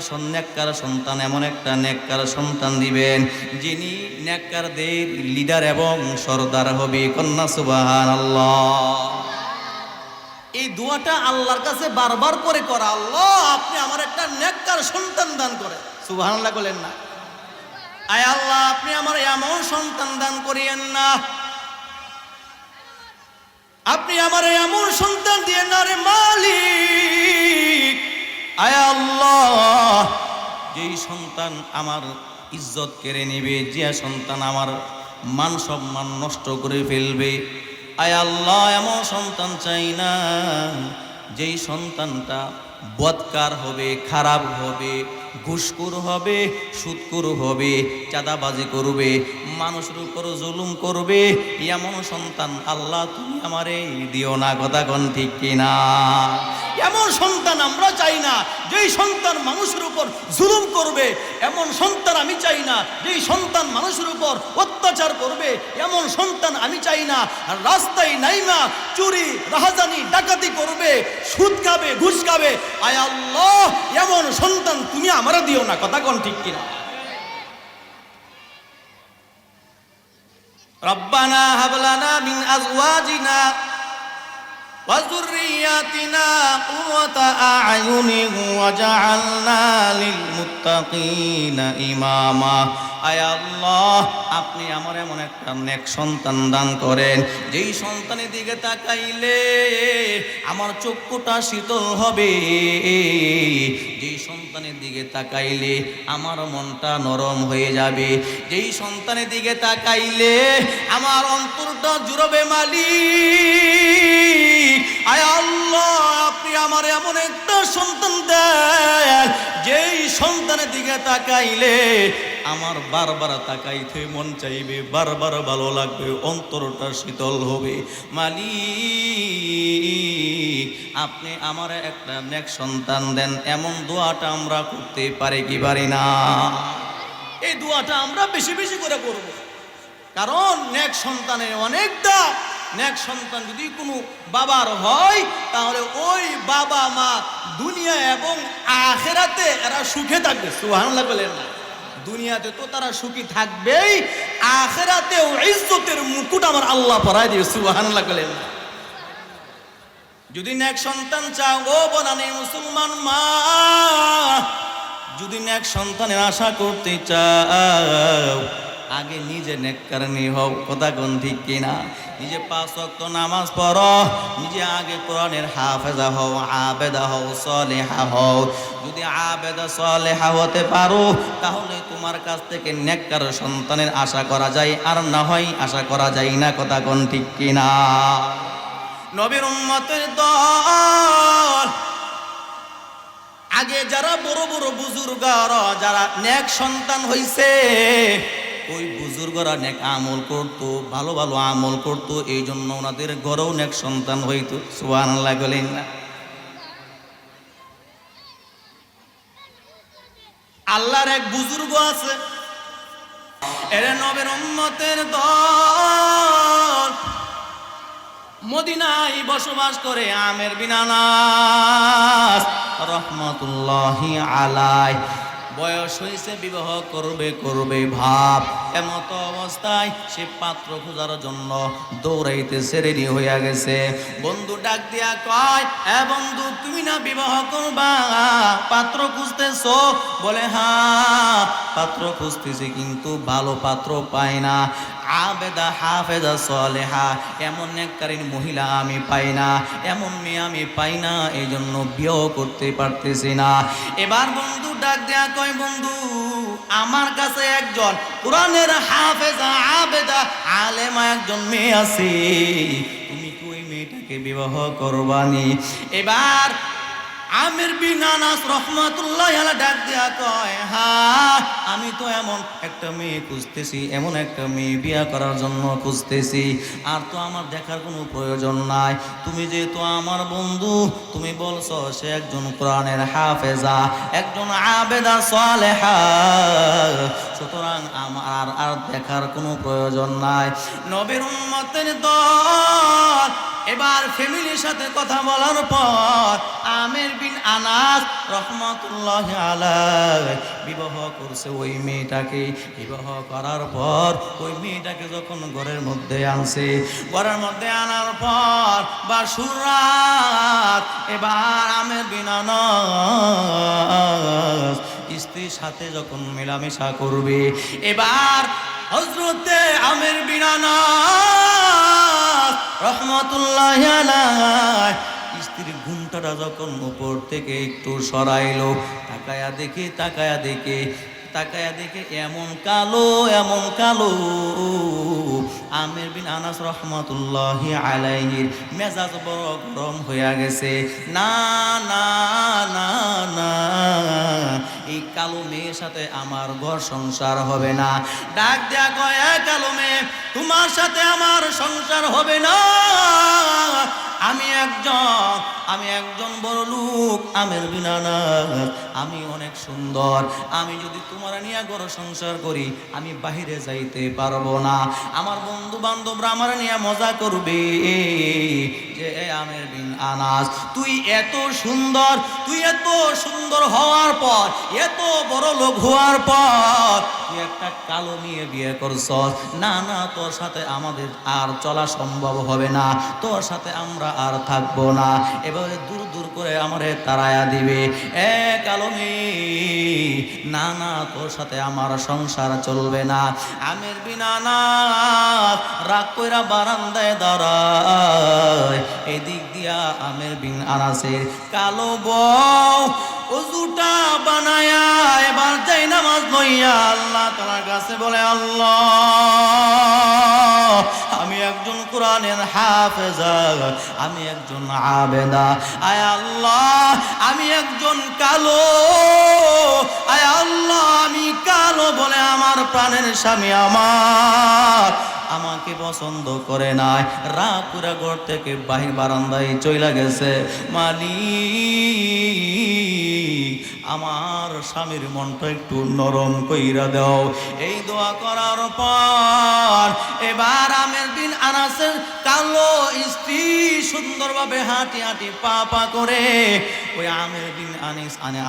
সন্তান, এমন একটা নেককার সন্তান দিবেন যিনি নেককারদের লিডার এবং সর্দার হবে। কন্যা সুবহানাল্লাহ। এই দোয়াটা আল্লাহর কাছে বারবার করে করা, আল্লাহ আপনি আমার একটা নেককার সন্তান দান করে। সুবহানাল্লাহ বলেন না? আয় আল্লাহ আপনি আমার এমন সন্তান দান করিয়েন না, আপনি আমার এমন সন্তান দিয়ে না রে মালিক। আয় আল্লাহ যেই সন্তান আমার ইজ্জত কেড়ে নেবে, যে সন্তান আমার মান সম্মান নষ্ট করে ফেলবে, আয় আল্লাহ এমন সন্তান চাই না যেই সন্তানটা বদকার হবে, খারাপ হবে, ঘুষখোর হবে, সুদখোর হবে, চাঁদাবাজি করবে, মানুষের উপর জুলুম করবে, এমন সন্তান আল্লাহ তুমি আমারে দিও না। কথা কোন ঠিক কিনা? এমন সন্তান আমরা চাই না যেই সন্তান মানুষের উপর জুলুম করবে, এমন সন্তান আমি চাই না যেই সন্তান মানুষের উপর অত্যাচার করবে, এমন সন্তান আমি চাই না। আর রাস্তায় নাইমা চুরি, রাহাজানি, ডাকাতি করবে, সুদ খাবে, ঘুষ খাবে, আয় আল্লাহ এমন সন্তান তুমি আমারে দিও না। কথা কোন ঠিক কিনা? রব্বানা হাব লানা মিন আজওয়াজিনা ওয়া যুররিয়াতিনা কুররাতা আ'য়ুনিন ওয়াজআলনা লিল মুত্তাকিনা ইমামা। আয় আল্লাহ আপনি আমার এমন একটা নেক সন্তান দান করেন যেই সন্তানের দিকে তাকাইলে আমার চক্ষুটা শীতল হবে, যেই সন্তানের দিকে তাকাইলে আমার মনটা নরম হয়ে যাবে, যেই সন্তানের দিকে তাকাইলে আমার অন্তরটা জুড়বে মালিক। আয় আল্লাহ আপনি আমার এমন একটা সন্তান দেন যেই সন্তানের দিকে তাকাইলে আমার বারবার তাকাইতে মন চাইবে, বারবার ভালো লাগবে, অন্তরটা শীতল হবে। মালিক আপনি আমার একটা নেক সন্তান দেন, এমন দোয়াটা আমরা করতে পারি কি পারি না? এই দোয়াটা আমরা বেশি বেশি করে করব, কারণ নেক সন্তানের অনেক দাম। নেক সন্তান যদি কোনো বাবার হয় তাহলে ওই বাবা মা দুনিয়া এবং আখিরাতে এরা সুখে থাকবে। সুবহানাল্লাহ বলেন না? দুনিয়াতে তো তারা সুখী থাকবেই, আখিরাতেও ইজ্জতের মুকুট আমার আল্লাহ পরায় দিবে। সুবহানাল্লাহ বলেন না? যদি নেক সন্তান চাও ও বনানী মুসলমান মা, যদি নেক সন্তানের আশা করতে চাও আগে নিজে নেককারী হও। কথা কোন ঠিক কিনা? নিজে 5 ওয়াক্ত নামাজ পড়ো, নিজে আগে কোরআনের হাফেজা হও, আবেদা হও, সালেহা হও। যদি আবেদা সালেহা হতে পারো তাহলে তোমার কাছ থেকে নেককার সন্তানের আশা করা যায়, আর না হয় আশা করা যায় না। কথা কোন ঠিক কিনা? নবীর উম্মতের দল আগে যারা বড় বড় বুজুর্গরা যারা নেক সন্তান হইছে, ওই বুজুর্গরা নেক আমল করতো, ভালো ভালো আমল করতো, এই জন্য ওনাদের ঘরেও নেক সন্তান হইতো। সুবহানাল্লাহ বলেন না? আল্লাহর এক বুজুর্গ আছে, এর নবীর উম্মতের দল মদিনায় বসবাস করে। আমের বিন আনাস রহমাতুল্লাহি আলাইহি বয়স হয়েছে, বিবাহ করবে ভাব, এমত অবস্থায় সে পাত্র খোঁজার জন্য দৌড়াইতেছে, রেডি হইয়া গেছে। বন্ধু ডাক দিয়া কয়, এ বন্ধু তুমি না বিবাহ করবা, পাত্র খুঁজতেছো? বলে হ্যাঁ পাত্র খুঁজতেছি, কিন্তু ভালো পাত্র পাই না। আবেদা হাফেজা সালেহা এমন নেককারী মহিলা আমি পাই না, এমন মেয়ে আমি পাই না, এই জন্য বিয়ে করতে পারতেছি না। এবার বন্ধু ডাক দেয়া কয়, বন্ধু আমার কাছে একজন কোরআনের হাফেজা আবেদা আলেমা একজন মেয়ে আছে, তুমি কি ওই মেয়েটাকে বিবাহ করবানি? এবার আমির বিন আনাস রাহমাতুল্লাহি আলাইহি ডাক দিয়া কয়, হ্যাঁ আমি তো এমন একটা মেয়ে খুঁজতেছি, এমন একটা মেয়ে বিয়ে করার জন্য খুঁজতেছি, আর তো আমার দেখার কোনো প্রয়োজন নাই। তুমি যেহেতু আমার বন্ধু, তুমি বলছো সে একজন কোরআনের হাফেজা, একজন আবেদা সালেহা, সুতরাং আমার আর দেখার কোনো প্রয়োজন নাই। নবীর উম্মতের দল এবার ফ্যামিলির সাথে কথা বলার পর আমির বিন আনাস রহমাতুল্লাহি আলাইহি বিবাহ করছে ওই মেয়েটাকে। বিবাহ করার পর ওই মেয়েটাকে যখন ঘরের মধ্যে আনছে, ঘরের মধ্যে আনার পর বাসুর রাত, এবার আমির বিন আনাস স্ত্রীর সাথে যখন মেলামেশা করবে, এবার হযরতে আমির বিন আনাস রহমাতুল্লাহি আলাইহি স্ত্রীর ঘুমটাটা যখন উপর থেকে একটু সরাইলো, তাকায়া দেখে তাকায়া দেখে এমন কালো, এমন কালো। আমির বিন আনাস রহমাতুল্লাহি আলাইহির মেজাজ বড় গরম হইয়া গেছে। না না না না, এই কালো মেয়ের সাথে আমার ঘর সংসার হবে না। ডাক দেয়া কয়, কালো মেয়ে, তোমার সাথে আমার সংসার হবে না। আমি একজন বড় লোক, আমির বিন আনাস, আমি অনেক সুন্দর। আমি যদি তোমার নিয়ে ঘর সংসার করি, আমি বাহিরে যাইতে পারবো না। আমার বন্ধু বান্ধবরা আমার নিয়ে মজা করবে যে আমির বিন আনাস, তুই এত সুন্দর, তুই এত সুন্দর হওয়ার পর, এত বড় লোক হওয়ার পর তুই একটা কালো মেয়ে বিয়ে করছস। না না, তোর সাথে আমাদের আর চলা সম্ভব হবে না, তোর সাথে আমরা আর থাকবো না। এবারে দূর দূর করে আমারে তাড়ায়া দিবে। কালো মেয়ে, না না, তোর সাথে আমার সংসার চলবে না। আমির বিন আনাস রাগ কইরা বারান্দায় দাঁড়ায়। এদিক দিয়া আমির বিন আনাসের কালো বউ ওযুটা বানায়া এবার যাই নামাজ লইয়া আল্লাহ তাআলার কাছে বলে, আল্লাহ, আমি একজন কোরআনের হাফেজা, আমি একজন আবেদা। আয় আল্লাহ, আমি একজন কালো। আয় আল্লাহ, আমি কালো বলে আমার প্রাণের স্বামী আমাকে পছন্দ করে নাই। রাগ করে ঘর থেকে বাহির বারান্দায় চইলা গেছে। মালিক, আমার স্বামীর মনটা একটু নরম কইরা দাও। এই দোয়া করার পর এবার আমির বিন আনাসের কালো স্ত্রী সুন্দরভাবে হাঁটি হাঁটি পা পা করে ওই আমির বিন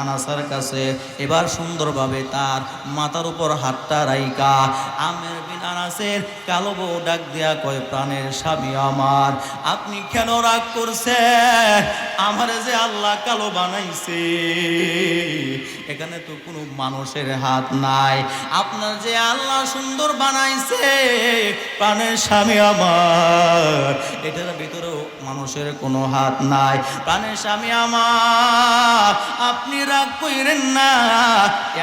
আনাসের কাছে এবার সুন্দরভাবে তার মাথার উপর হাতটা রাইকা আমির বিন আনাসের কালো বউ ডাক দিয়া কয়, প্রাণের স্বামী আমার, আপনি কেন রাগ করছেন? আমার যে আল্লাহ কালো বানাইছে, এখানে তো কোনো মানুষের হাত নাই। আপনার যে আল্লাহ সুন্দর বানাইছে প্রাণের স্বামী আমার, এটার ভিতরেও মানুষের কোনো হাত নাই। প্রাণের স্বামী আমার, আপনি রাগ কইরেন না।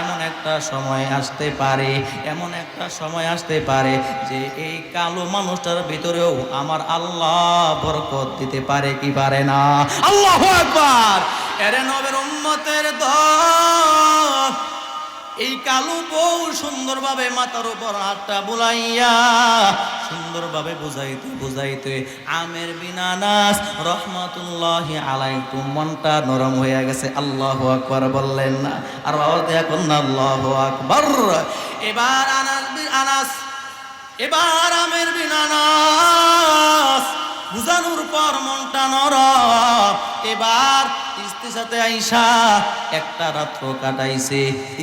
এমন একটা সময় আসতে পারে, এমন একটা সময় আসতে পারে যে এই কালো মানুষটার ভিতরেও আমার আল্লাহ বরকত দিতে পারে কি পারে না? আল্লাহু আকবার। এরে নবীর উম্মতের দল, এই কালো বউ সুন্দরভাবে মাথার উপর হাতটা বুলাইয়া সুন্দরভাবে বুঝাইতে বুঝাইতে আমির বিন আনাস রহমাতুল্লাহি আলাইহি মনটা নরম হয়ে গেছে। আল্লাহু আকবার বললেন না? আর আওয়াজ দেয়া কোন আল্লাহু আকবার। এবার আমির বিন আনাস বুঝানোর পর মনটা নরম। এবার স্ত্রীর সাথে আইসা একটা রাত্র কাটাইছে,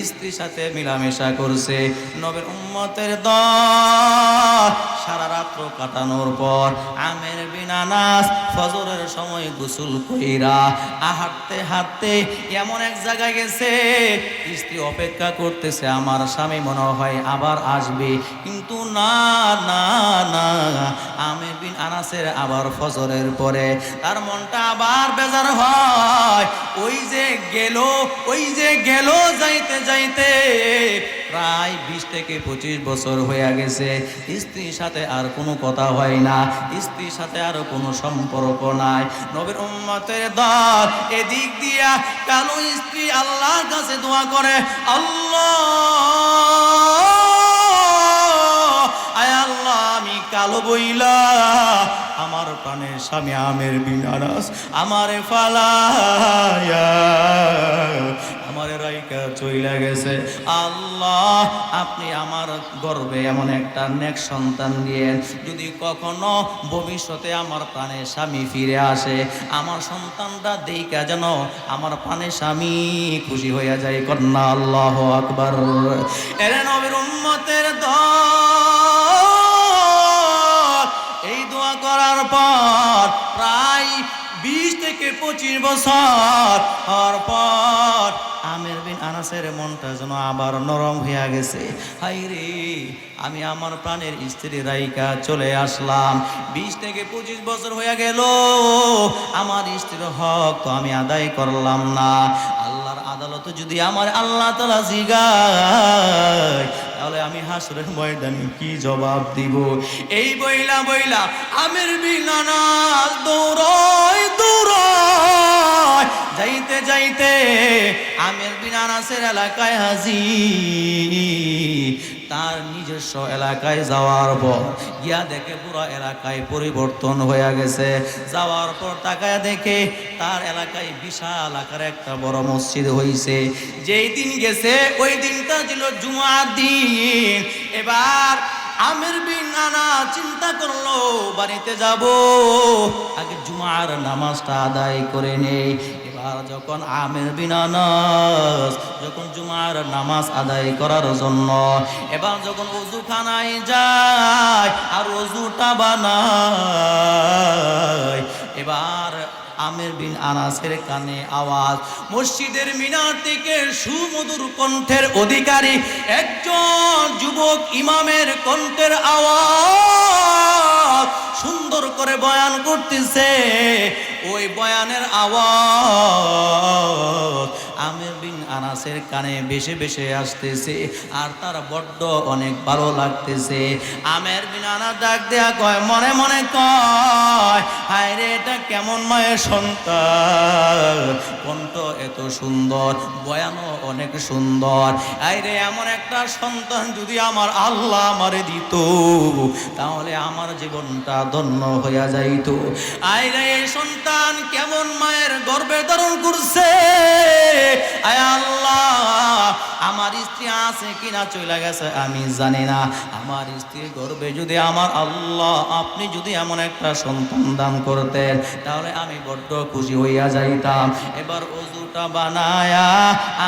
স্ত্রীর সাথে মিলামেশা করছে। নবীর উম্মতের দল সারা রাত্র কাটানোর পর আমির বিন আনাস ফজরের সময় গোসল কইরা হাঁটতে হাঁটতে এমন এক জায়গায় গেছে, স্ত্রী অপেক্ষা করতেছে আমার স্বামী মনে হয় আবার আসবে, কিন্তু না না না, আমির বিন আনাসের আবার ফজরের পরে তার মনটা আবার বেজার হয়। ওই যে গেল যাইতে যাইতে প্রায় 20 থেকে 25 বছর হয়ে গেছে, স্ত্রীর সাথে আর কোনো কথা হয় না, স্ত্রীর সাথে আর কোনো সম্পর্ক নাই। নবীর উম্মতের দল এদিক দিয়া কালো স্ত্রী আল্লাহর কাছে দোয়া করে, আল্লাহ, আয় আল্লাহ, আমি কালো বইলা আমার প্রাণের স্বামী আমির বিন আনাস আমারে ফালায়া আমারে রাইকা চইলা গেছে। আল্লাহ, আপনি আমার গর্ভে এমন একটা নেক সন্তান দিয়েন, যদি কখনো ভবিষ্যতে আমার প্রাণের স্বামী ফিরে আসে, আমার সন্তানটা দেইকা যেন আমার প্রাণের স্বামী খুশি হইয়া যায়। কন্যা আল্লাহু আকবার। এর নবীর উম্মতের দল এই দোয়া করার পর প্রায় 20 থেকে 25 বছর পর আমির বিন আনাসের মনটা যেন আবার নরম হয়ে গেছে। হাই রে, আমি আমার প্রাণের স্ত্রী রাইকা চলে আসলাম, 20 থেকে 25 বছর হয়ে গেল, আমার স্ত্রীর হক তো আমি আদায় করলাম না। আল্লাহর আদালতে যদি আমার আল্লাহ তাআলা জিগায় তাহলে আমি হাসরের ময়দানে কি জবাব দিব? এই বইলা বইলা আমির বিন আনাস দৌড়ায় দৌড়ায় যাইতে যাইতে আমির বিন আনাসের এলাকায় হাজির। তার নিজস্ব এলাকায় যাওয়ার পর গিয়া দেখে পুরো এলাকায় পরিবর্তন হয়ে গেছে। যাওয়ার পর তাকায় দেখে তার এলাকায় বিশাল আকারে একটা বড় মসজিদ হইছে। যেই দিন গেছে ওই দিনটা ছিল জুমার দিন। এবার আমির বিন আনাস চিন্তা করলো বাড়িতে যাব, আগে জুমার নামাজটা আদায় করে নেই। এবার যখন আমির বিন আনাস যখন জুমার নামাজ আদায় করার জন্য এবার যখন ওযুখানায় যায় আর ওযুটা বানায়, এবার আমির বিন আনাসের কানে আওয়াজ, মসজিদের মিনার থেকে সুমধুর কণ্ঠের অধিকারী একজন যুবক ইমামের কণ্ঠের আওয়াজ সুন্দর করে বয়ান করতেছে। ওই বয়ানের আওয়াজ আমির বিন আনাসের কানে বেশি বেশি আসতেছে আর তার বড্ড অনেক ভালো লাগতেছে। আমির বিন আনাস ডাক দেয়া কয়, মনে মনে কয়, হায় রে এটা কেমন মায়ের সন্তান, কণ্ঠ এত সুন্দর, বয়ানও অনেক সুন্দর। হায় রে এমন একটা সন্তান যদি আমার আল্লাহ আমারে দিত তাহলে আমার জীবনটা ধন্য হইয়া যাইত। আয় রে এই সন্তান কেমন মায়ের গর্ভে ধারণ করছে, আয় আল্লাহ আমার স্ত্রী আছে কিনা চলে গেছে আমি জানি না, আমার স্ত্রীর গর্ভে যদি আমার আল্লাহ আপনি যদি এমন একটা সন্তান দান করতেন তাহলে আমি বড্ড খুশি হইয়া যাইতাম। এবার ওযুটা বানায়া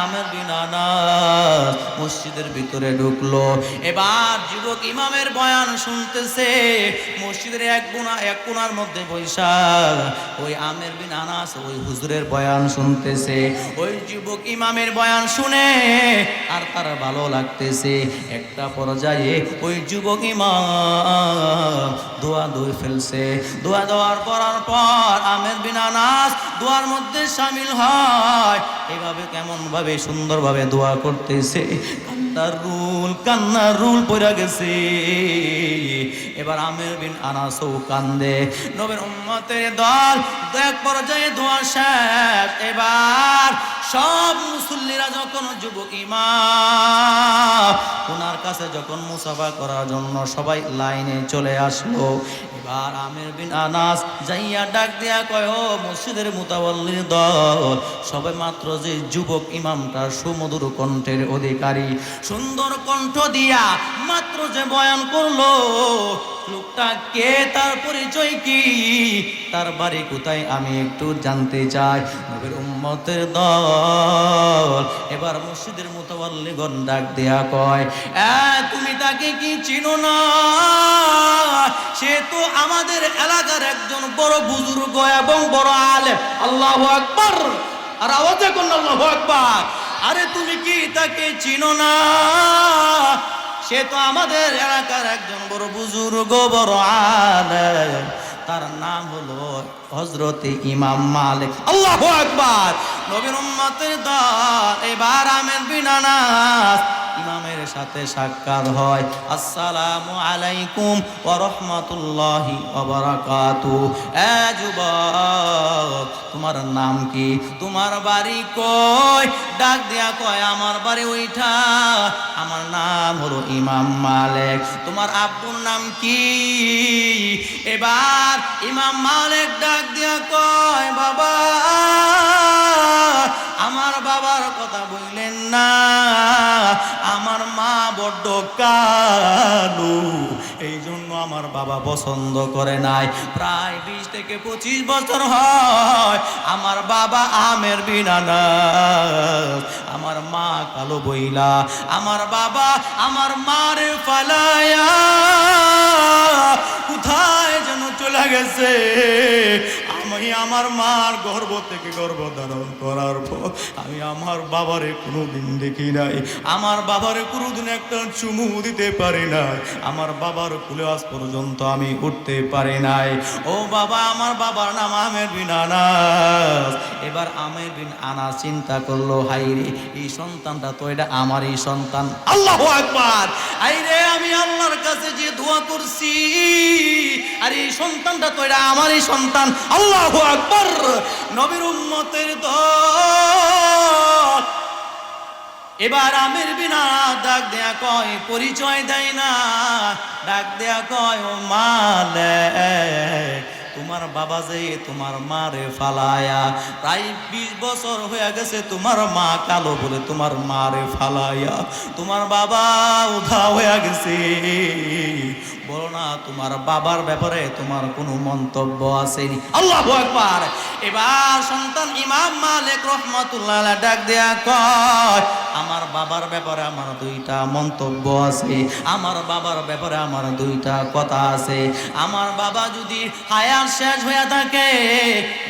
আমির বিন আনাস মসজিদের ভিতরে ঢুকলো। এবার যুবক ইমামের বয়ান শুনতেছে। মসজিদের এক কোণার মধ্যে বৈশা ওই আমির বিন আনাস ওই হুজুরের বয়ান শুনতেছে। ওই যুবক ইমামের বয়ান শুনে আর তার ভালো লাগতেছে। একটা পর্যায়ে ওই যুবক ইমাম দোয়া দই ফেলছে। দোয়া দেওয়ার পর আমির বিন আনাস দোয়ার মধ্যে শামিল হয়। এইভাবে কেমন ভাবে সুন্দর ভাবে দোয়া করতেছে, কান্নার রুল পড়া গেছে। এবার আমির বিন আনাসও কান্দে। নবীর উম্মতের দল এক পর্যায়ে দোয়া শেষ। এবার সব মুসল্লিরা যখন যুবক ইমাম ওনার কাছে যখন মুসাফা করার জন্য সবাই লাইনে চলে আসলো, এবার আমির বিন আনাস যাইয়া ডাক দিয়া কয়, ও মসজিদের মুতাওয়াল্লির দল, সবে মাত্র যে যুবক ইমামটা সুমধুর কণ্ঠের অধিকারী সুন্দর কণ্ঠ দিয়া মাত্র যে বয়ান করলো, লোকটা কে, তার পরিচয় কি, তার বাড়ি কোথায় আমি একটু জানতে চাই। নবীর উম্মতের দল এবার মসজিদের মুতাওয়াল্লিগণ ডাক দেয়া কয়, তুমি তাকে কি চিনো না? সে তো আমাদের এলাকার একজন বড় বুজুর্গ এবং বড় আলেম। আল্লাহু আকবার, আর আওয়াজে কোন আল্লাহু আকবার। আরে তুমি কি তাকে চিনো না? সে তো আমাদের এলাকার একজন বড় বুজুর্গ, বড় আলেম, তার নাম হলো হযরতে ইমাম মালিক। আল্লাহু আকবার। নবীর উম্মতের দল এবার আমির বিন আনাস ইমামের সাথে সাক্ষাৎ হয়। আসসালামু আলাইকুম ওয়া রাহমাতুল্লাহি ওয়া বারাকাতুহু। এ যুবক, তোমার নাম কি? তোমার বাড়ি কই? ডাক দিয়া কয়, আমার বাড়ি ওইটা, আমার নাম হলো ইমাম মালিক। তোমার আব্বুর নাম কি? এবার ইমাম মালিক ডাক দিয়া কয়, বাবা, আমার বাবার কথা বললেন না, আমার মা বড্ড কালু, এই জন্য আমার বাবা পছন্দ করে নাই। প্রায় 20 থেকে 25 বছর হয় আমার বাবা আমির বিন আনাস, আমার মা কালো বইলা, আমার বাবা আমার মারে ফালায়া কোথায় যেন চলে গেছে। আমি আমার মার গর্ভ থেকে গর্ভধারণ করার পর আমি আমার বাবারে কোনোদিন দেখি নাই, আমার বাবারে কোনোদিন একটা চুমু দিতে পারি নাই, আমার বাবার কুলে আজ পর্যন্ত আমি উঠতে পারি নাই। ও বাবা, আমার বাবার নাম আমের বিন আনাস। এবার আমের বিন আনাস চিন্তা করলো, হাই রে, এই সন্তানটা তো এটা আমারই সন্তান। আল্লাহু আকবার। আই রে, আমি আল্লাহর কাছে যে দোয়া করছি, আর এই সন্তানটা তো এটা আমারই সন্তান। আল্লাহু আকবার। নবীর উম্মতের দল এবার আমের বিনা ডাক দেয়া কয়, পরিচয় দেয় না, ডাক দেয়া কয়, ও মালিক, তোমার বাবা যে তোমার মারে ফালায়া প্রায় 20 বছর হয়ে গেছে, তোমার মা কালো বলে তোমার মারে ফালায়া তোমার বাবা উধা হয়ে গেছে। বলো না তোমার বাবার ব্যাপারে তোমার কোনো মন্তব্য আসেনি? আল্লাহু আকবার। এবার সন্তান ইমাম মালিক রহমাতুল্লাহ আলাইহি ডাক দেয়া কয়, আমার বাবার ব্যাপারে আমার 2টা মন্তব্য আছে, আমার বাবার ব্যাপারে আমার 2টা কথা আছে। আমার বাবা যদি হায়াত শেষ হয়ে থাকে,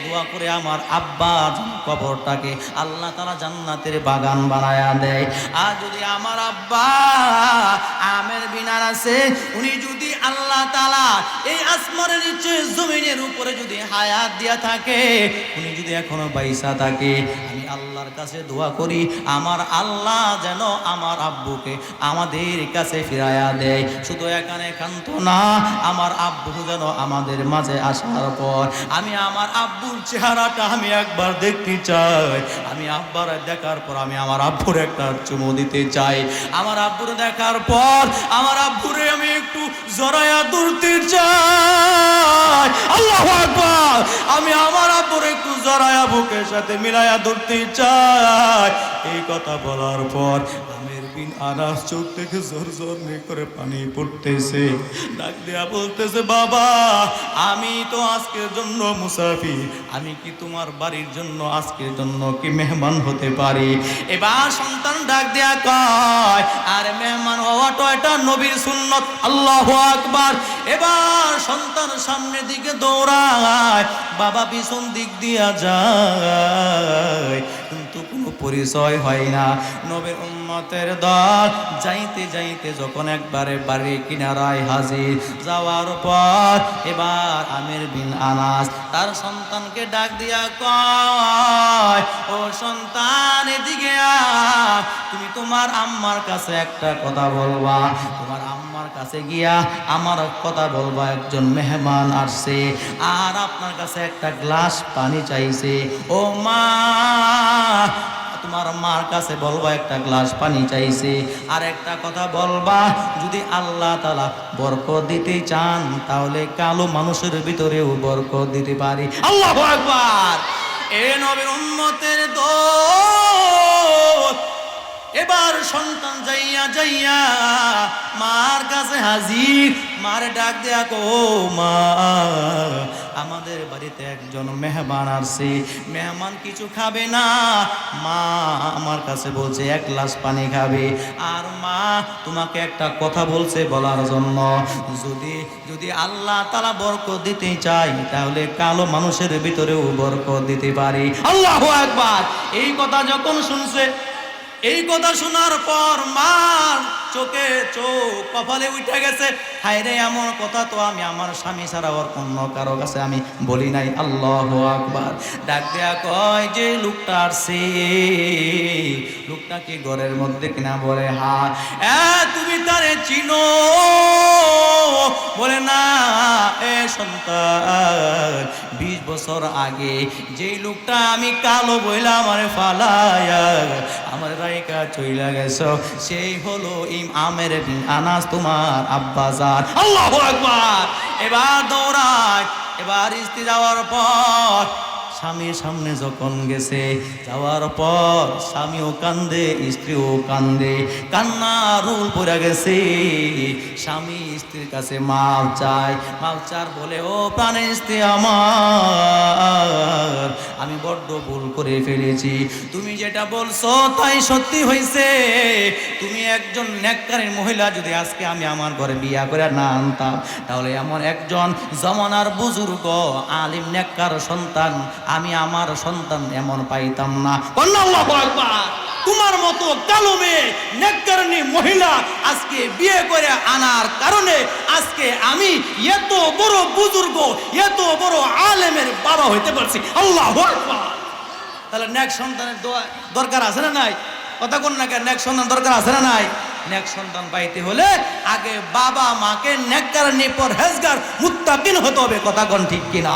দোয়া করে আমার আব্বার কবরটাকে আল্লাহ তাআলা জান্নাতের বাগান বানায়া দেয়। আর যদি আমার আব্বা আমের বিনার আছে, উনি যদি আল্লাহ তাআলা এই আসমানের নিচে জমিনের উপরে যদি হায়াত দিয়া থাকে, উনি যদি এখনো বাইসা থাকে, আমি আল্লাহর কাছে দোয়া করি আমার আল্লাহ যেন আমার আব্বুকে আমাদের কাছে ফিরায়া দেয়। শুধু এখানে কান্ত না, আমার আব্বু যেন আমাদের মাঝে আসার পর আমি আমার আব্বুর চেহারাটা আমি একবার দেখতে চাই। আমি আব্বার দেখার পর আমি আমার আব্বুর একটা চুমু দিতে চাই। আমার আব্বুর দেখার পর আমার আব্বুরে আমি একটু জড়ায়া ধরতে চাই। আল্লাহু আকবার। আমি আমার আব্বুর একটু জড়ায়া বুকের সাথে মিলায়া ধরতে চাই। এই কথা বলার পর আমের বিন আনাস চোখ থেকে জোর জোর করে পানি পড়তেছে, ডাক দেয়া বলতেছে, বাবা, আমি তো আজকের জন্য মুসাফির, আমি কি তোমার বাড়ির জন্য আজকের জন্য কি মেহমান হতে পারি? এবার সন্তান ডাক দেয়া কয়, আর মেহমান হওয়াটা এটা নবীর সুন্নত। আল্লাহু আকবার। এবার সন্তান সামনের দিকে দৌড়ায়, বাবা পিছন দিক দিয়া যায়, কিন্তু কোনো পরিচয় হয় না। নবীর উম্মতের দল যাইতে যাইতে যখন একবারে বাড়ির কিনারায় হাজির, যাওয়ার পর এবার আমির বিন আনাস তার সন্তানকে ডাক দিয়া কয়, ও সন্তান, এদিকে আয়, তুমি তোমার আম্মার কাছে একটা কথা বলবা। তোমার আম্মার কাছে গিয়া আমার কথা বলবা, একজন মেহমান আসছে আর আপনার কাছে একটা গ্লাস পানি চাইছে। ও মা, তোমার মার কাছে বলবা একটা গ্লাস পানি চাইছে। আর একটা কথা বলবা, যদি আল্লাহ তাআলা বরকত দিতে চান তাহলে কালো মানুষের ভিতরেও বরকত দিতে পারি। আল্লাহু আকবার। এ নবীর উম্মতের দোস্ত, এবার সন্তান যাইয়া যাইয়া মার কাছে হাজির, মার ডাক দেয়া কো, মা, আমাদের বাড়িতে একজন মেহমান আসছে, মেহমান কিছু খাবে না, মা আমার কাছে বলছে 1 গ্লাস পানি খাবে। আর মা তোমাকে একটা কথা বলছে বলার জন্য, যদি আল্লাহ তাআলা বরকত দিতে চাই তাহলে কালো মানুষের ভিতরেও বরকত দিতে পারি। আল্লাহু আকবার। এই কথা যখন শুনছে, এই কথা শোনার পর মার চোখে চোখ কপালে উঠে গেছে। হায়রে, এমন কথা তো আমি আমার স্বামী ছাড়া ওর অন্য কারো কাছে আমি বলি নাই। আল্লাহু আকবার। ডাক দেয়া কয়, যে লোকটা আসছে, লোকটা কি ঘরের মধ্যে কিনা? বলে হ্যাঁ। তুমি তারে চিনো? বলে না। এ সন্তান, 20 বছর আগে যেই লোকটা আমি কালো বইলা আমারে ফালায়া আমার রাইকা চইলা গেছ, সেই হলো আমের বিন আনাস, তোমার আব্বাজান। আল্লাহু আকবার। এবার দৌড়ায়, এবার স্ত্রী যাওয়ার পর স্বামীর সামনে যখন গেছে, যাওয়ার পর স্বামীও কান্দে, স্ত্রীও কান্দে, কান্না রুল পড়ে গেছে। স্বামী স্ত্রীর কাছে মাপ চায়, মাপ চার বলে, ও প্রাণের স্ত্রী আমার, আমি বড্ড ভুল করে ফেলেছি। তুমি যেটা বলছো তাই সত্যি হইছে। তুমি একজন নেককারের মহিলা যদি আজকে আমি আমার ঘরে বিয়া করে না আনতাম, তাহলে এমন একজন জমানার বুজুর্গ আলিম নেককার সন্তান আমি আমার সন্তান এমন পাইতাম না। আল্লাহু আকবার। তোমার মতো কালো মেয়ে নেককারনী মহিলা আজকে বিয়ে করে আনার কারণে আজকে আমি এত বড় বুজুর্গ, এত বড় আলেমের বাবা হইতে পারছি। আল্লাহু আকবার। তাহলে নেক সন্তানের দরকার আছে না নাই? কথা কোন না, নেক সন্তান দরকার আছে না নাই? নেক সন্তান পাইতে হলে আগে বাবা মাকে নেককারনী পরহেজগার মুত্তাকিন হতে হবে। কথা কোন ঠিক কিনা?